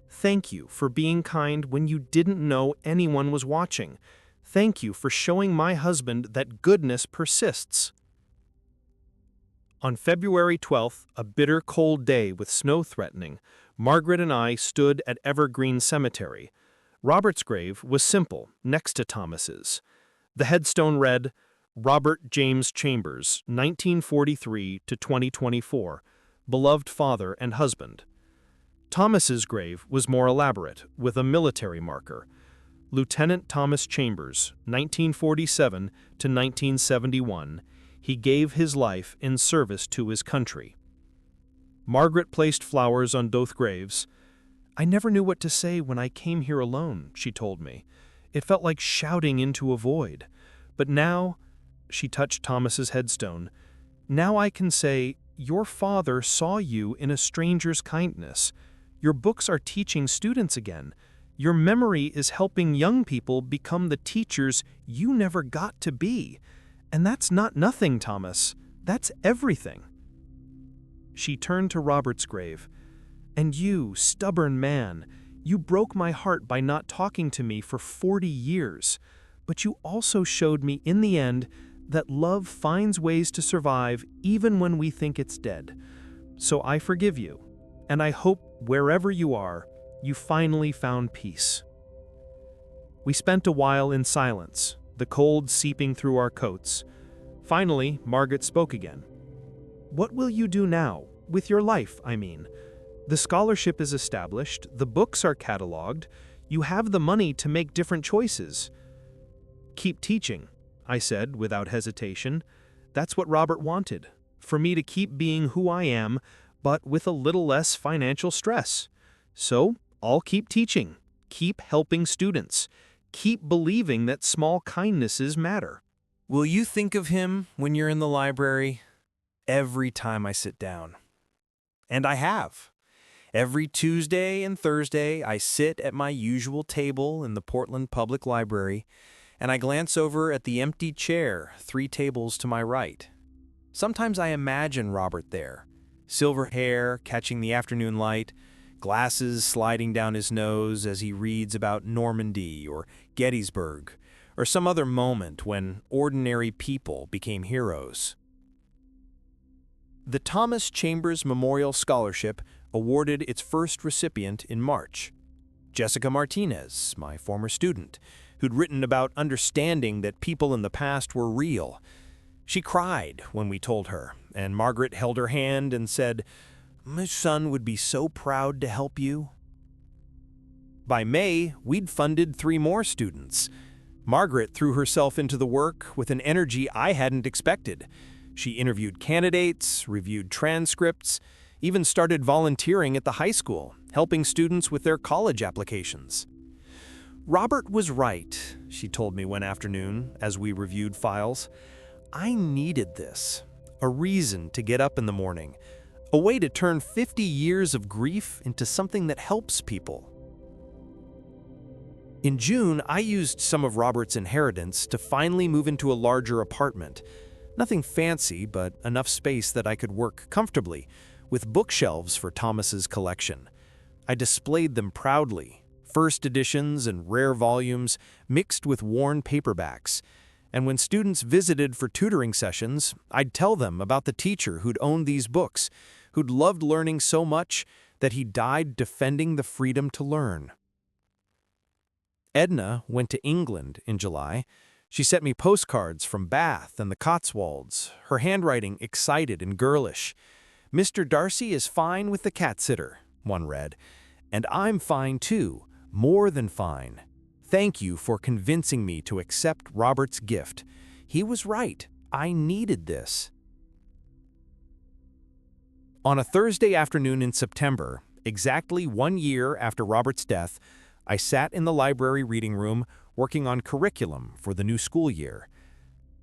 Speaker 2: "Thank you for being kind when you didn't know anyone was watching. Thank you for showing my husband that goodness persists." On February 12th, a bitter cold day with snow threatening, Margaret and I stood at Evergreen Cemetery. Robert's grave was simple, next to Thomas's. The headstone read, "Robert James Chambers, 1943 to 2024, beloved father and husband." Thomas's grave was more elaborate, with a military marker. "Lieutenant Thomas Chambers, 1947 to 1971, he gave his life in service to his country." Margaret placed flowers on both graves. "I never knew what to say when I came here alone," she told me. "It felt like shouting into a void. But now," she touched Thomas's headstone, "now I can say, your father saw you in a stranger's kindness. Your books are teaching students again. Your memory is helping young people become the teachers you never got to be. And that's not nothing, Thomas. That's everything." She turned to Robert's grave. "And you, stubborn man, you broke my heart by not talking to me for 40 years. But you also showed me in the end that love finds ways to survive even when we think it's dead. So I forgive you, and I hope wherever you are, you finally found peace." We spent a while in silence, the cold seeping through our coats. Finally, Margaret spoke again. "What will you do now? With your life, I mean. The scholarship is established, the books are cataloged, you have the money to make different choices.
Speaker 4: Keep teaching, I said without hesitation. That's what Robert wanted, for me to keep being who I am, but with a little less financial stress. So, I'll keep teaching, keep helping students, keep believing that small kindnesses matter.
Speaker 7: Will you think of him when you're in the library? Every time I sit down. And I have. Every Tuesday and Thursday, I sit at my usual table in the Portland Public Library, and I glance over at the empty chair 3 tables to my right. Sometimes I imagine Robert there, silver hair catching the afternoon light, glasses sliding down his nose as he reads about Normandy or Gettysburg, or some other moment when ordinary people became heroes. The Thomas Chambers Memorial Scholarship awarded its first recipient in March. Jessica Martinez, my former student, who'd written about understanding that people in the past were real. She cried when we told her, and Margaret held her hand and said, "My son would be so proud to help you." By May, we'd funded 3 more students. Margaret threw herself into the work with an energy I hadn't expected. She interviewed candidates, reviewed transcripts, even started volunteering at the high school, helping students with their college applications. "Robert was right," she told me one afternoon as we reviewed files. "I needed this, a reason to get up in the morning, a way to turn 50 years of grief into something that helps people." In June, I used some of Robert's inheritance to finally move into a larger apartment. Nothing fancy, but enough space that I could work comfortably, with bookshelves for Thomas's collection. I displayed them proudly, first editions and rare volumes mixed with worn paperbacks. And when students visited for tutoring sessions, I'd tell them about the teacher who'd owned these books, who'd loved learning so much that he died defending the freedom to learn. Edna went to England in July. She sent me postcards from Bath and the Cotswolds, her handwriting excited and girlish. "Mr. Darcy is fine with the cat sitter," one read, "and I'm fine too, more than fine. Thank you for convincing me to accept Robert's gift. He was right. I needed this." On a Thursday afternoon in September, exactly 1 year after Robert's death, I sat in the library reading room working on curriculum for the new school year.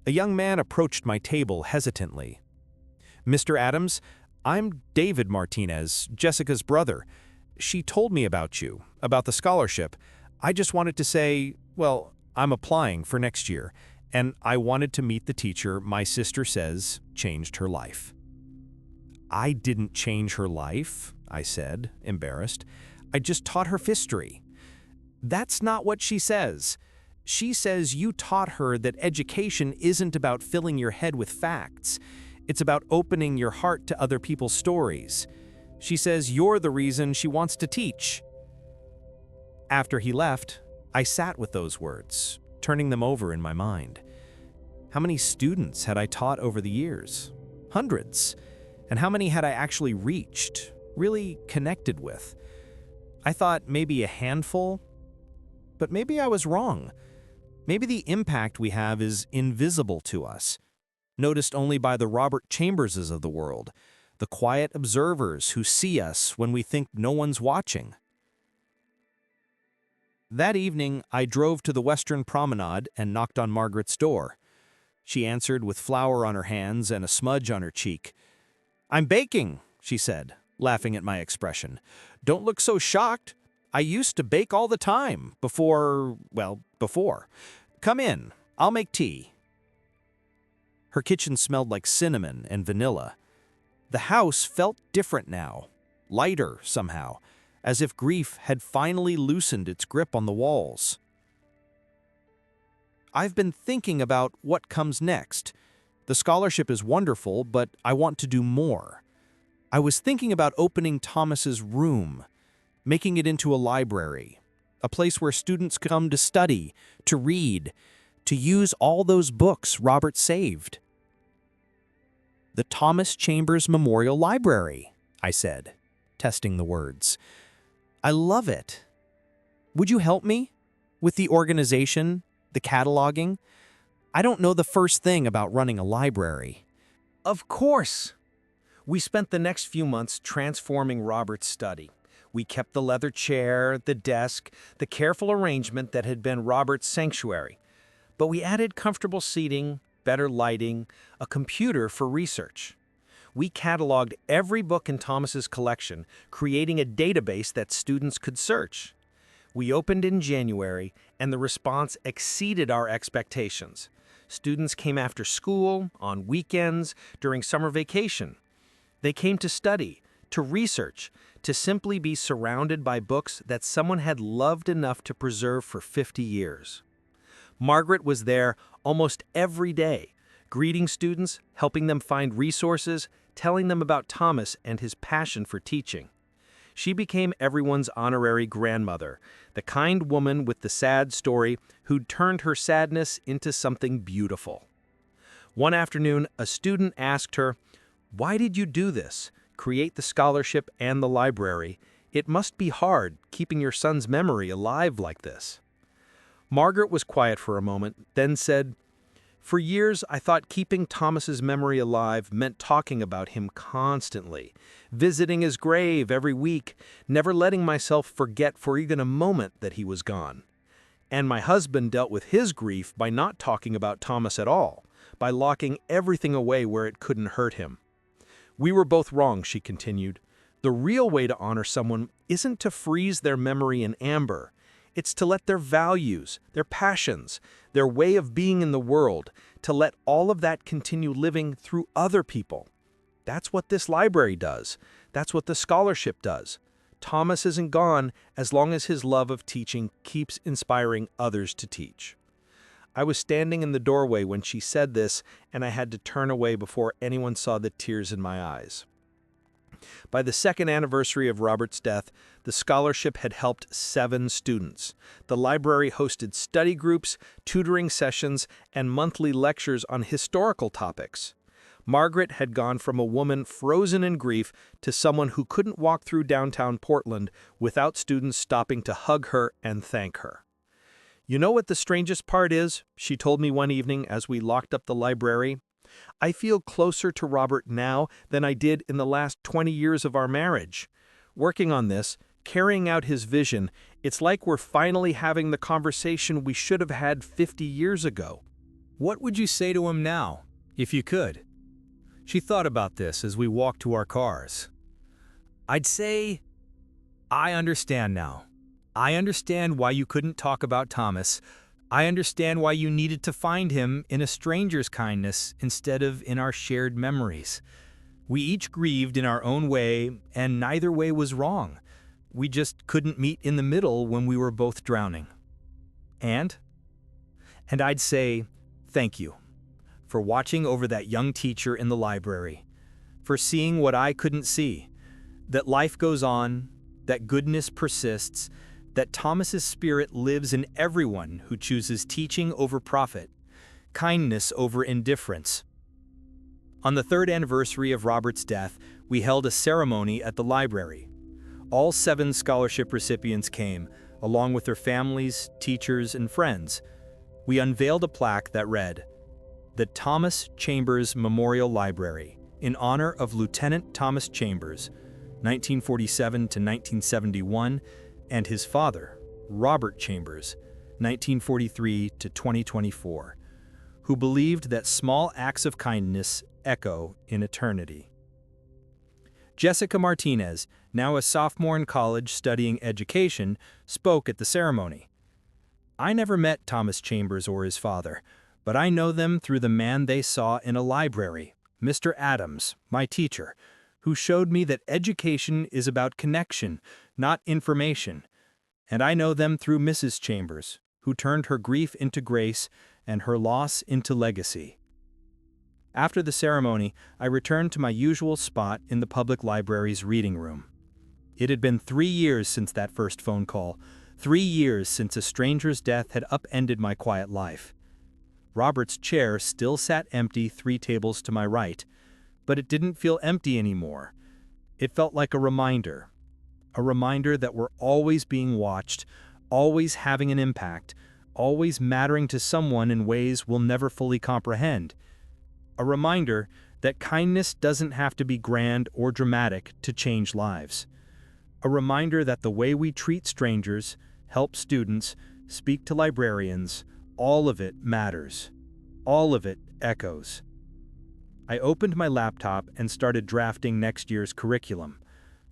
Speaker 7: A young man approached my table hesitantly. "Mr. Adams, I'm David Martinez, Jessica's brother. She told me about you, about the scholarship. I just wanted to say, well, I'm applying for next year, and I wanted to meet the teacher my sister says changed her life." "I didn't change her life," I said, embarrassed. "I just taught her history." "That's not what she says. She says you taught her that education isn't about filling your head with facts. It's about opening your heart to other people's stories. She says you're the reason she wants to teach." After he left, I sat with those words, turning them over in my mind. How many students had I taught over the years? Hundreds. And how many had I actually reached, really connected with? I thought maybe a handful. But maybe I was wrong. Maybe the impact we have is invisible to us, noticed only by the Robert Chamberses of the world, the quiet observers who see us when we think no one's watching. That evening, I drove to the Western Promenade and knocked on Margaret's door. She answered with flour on her hands and a smudge on her cheek. "I'm baking," she said, laughing at my expression. "Don't look so shocked. I used to bake all the time, before. Come in, I'll make tea." Her kitchen smelled like cinnamon and vanilla. The house felt different now, lighter somehow, as if grief had finally loosened its grip on the walls. "I've been thinking about what comes next. The scholarship is wonderful, but I want to do more. I was thinking about opening Thomas's room, making it into a library, a place where students come to study, to read, to use all those books Robert saved." "The Thomas Chambers Memorial Library," I said, testing the words. "I love it. Would you help me with the organization, the cataloging. I don't know the first thing about running a library.
Speaker 3: Of course! We spent the next few months transforming Robert's study. We kept the leather chair, the desk, the careful arrangement that had been Robert's sanctuary. But we added comfortable seating, better lighting, a computer for research. We cataloged every book in Thomas's collection, creating a database that students could search. We opened in January, and the response exceeded our expectations. Students came after school, on weekends, during summer vacation. They came to study, to research, to simply be surrounded by books that someone had loved enough to preserve for 50 years. Margaret was there almost every day, greeting students, helping them find resources, telling them about Thomas and his passion for teaching. She became everyone's honorary grandmother, the kind woman with the sad story who'd turned her sadness into something beautiful. One afternoon, a student asked her, "Why did you do this? Create the scholarship and the library? It must be hard keeping your son's memory alive like this." Margaret was quiet for a moment, then said, "For years, I thought keeping Thomas's memory alive meant talking about him constantly, visiting his grave every week, never letting myself forget for even a moment that he was gone. And my husband dealt with his grief by not talking about Thomas at all, by locking everything away where it couldn't hurt him. We were both wrong," she continued. "The real way to honor someone isn't to freeze their memory in amber. It's to let their values, their passions, their way of being in the world, to let all of that continue living through other people. That's what this library does. That's what the scholarship does. Thomas isn't gone as long as his love of teaching keeps inspiring others to teach." I was standing in the doorway when she said this, and I had to turn away before anyone saw the tears in my eyes. By the second anniversary of Robert's death, the scholarship had helped 7 students. The library hosted study groups, tutoring sessions, and monthly lectures on historical topics. Margaret had gone from a woman frozen in grief to someone who couldn't walk through downtown Portland without students stopping to hug her and thank her. "You know what the strangest part is?" she told me one evening as we locked up the library. "I feel closer to Robert now than I did in the last 20 years of our marriage. Working on this, carrying out his vision, it's like we're finally having the conversation we should have had 50 years ago."
Speaker 2: What would you say to him now, if you could? She thought about this as we walked to our cars. I'd say, I understand now. I understand why you couldn't talk about Thomas. I understand why you needed to find him in a stranger's kindness instead of in our shared memories. We each grieved in our own way, and neither way was wrong. We just couldn't meet in the middle when we were both drowning. And I'd say, thank you for watching over that young teacher in the library, for seeing what I couldn't see, that life goes on, that goodness persists, that Thomas's spirit lives in everyone who chooses teaching over profit, kindness over indifference. On the 3rd anniversary of Robert's death, we held a ceremony at the library. All 7 scholarship recipients came, along with their families, teachers, and friends. We unveiled a plaque that read, "The Thomas Chambers Memorial Library, in honor of Lieutenant Thomas Chambers, 1947 to 1971, and his father, Robert Chambers, 1943 to 2024, who believed that small acts of kindness echo in eternity." Jessica Martinez, now a sophomore in college studying education, spoke at the ceremony. "I never met Thomas Chambers or his father, but I know them through the man they saw in a library, Mr. Adams, my teacher, who showed me that education is about connection, not information. And I know them through Mrs. Chambers, who turned her grief into grace and her loss into legacy." After the ceremony, I returned to my usual spot in the public library's reading room. It had been 3 years since that first phone call, 3 years since a stranger's death had upended my quiet life. Robert's chair still sat empty 3 tables to my right, but it didn't feel empty anymore. It felt like a reminder that we're always being watched, always having an impact,
Speaker 4: always mattering to someone in ways we'll never fully comprehend. A reminder that kindness doesn't have to be grand or dramatic to change lives. A reminder that the way we treat strangers, help students, speak to librarians, all of it matters. All of it echoes. I opened my laptop and started drafting next year's curriculum.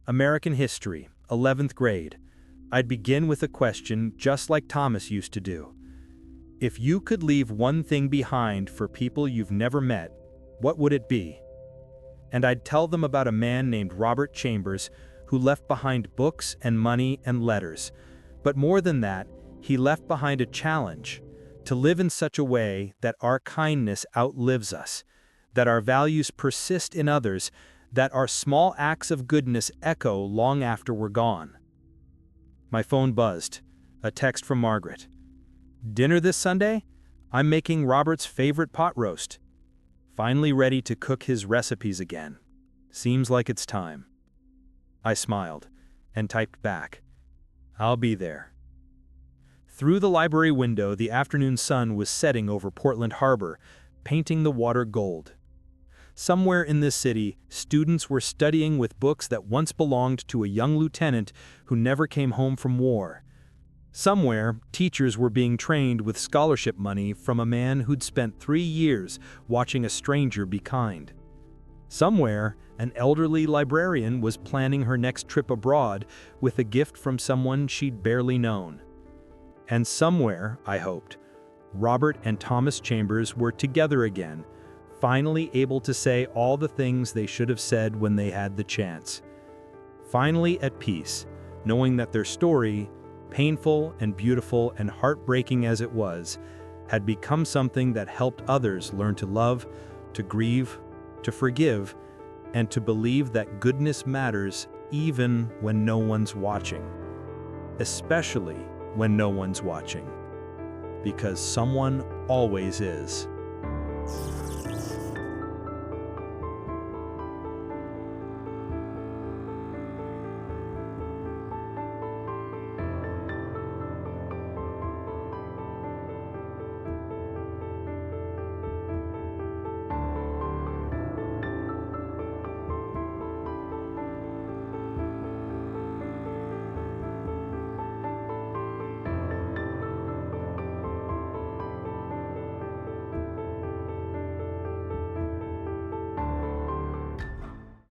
Speaker 4: American history, 11th grade. I'd begin with a question just like Thomas used to do. If you could leave one thing behind for people you've never met, what would it be? And I'd tell them about a man named Robert Chambers who left behind books and money and letters. But more than that, he left behind a challenge to live in such a way that our kindness outlives us, that our values persist in others, that our small acts of goodness echo long after we're gone. My phone buzzed. A text from Margaret. Dinner this Sunday? I'm making Robert's favorite pot roast. Finally ready to cook his recipes again. Seems like it's time. I smiled and typed back. I'll be there. Through the library window, the afternoon sun was setting over Portland Harbor, painting the water gold. Somewhere in this city, students were studying with books that once belonged to a young lieutenant who never came home from war. Somewhere, teachers were being trained with scholarship money from a man who'd spent 3 years watching a stranger be kind. Somewhere, an elderly librarian was planning her next trip abroad with a gift from someone she'd barely known. And somewhere, I hoped, Robert and Thomas Chambers were together again, finally able to say all the things they should have said when they had the chance. Finally at peace, knowing that their story, painful and beautiful and heartbreaking as it was, had become something that helped others learn to love, to grieve, to forgive, and to believe that goodness matters even when no one's watching. Especially when no one's watching. Because someone always is.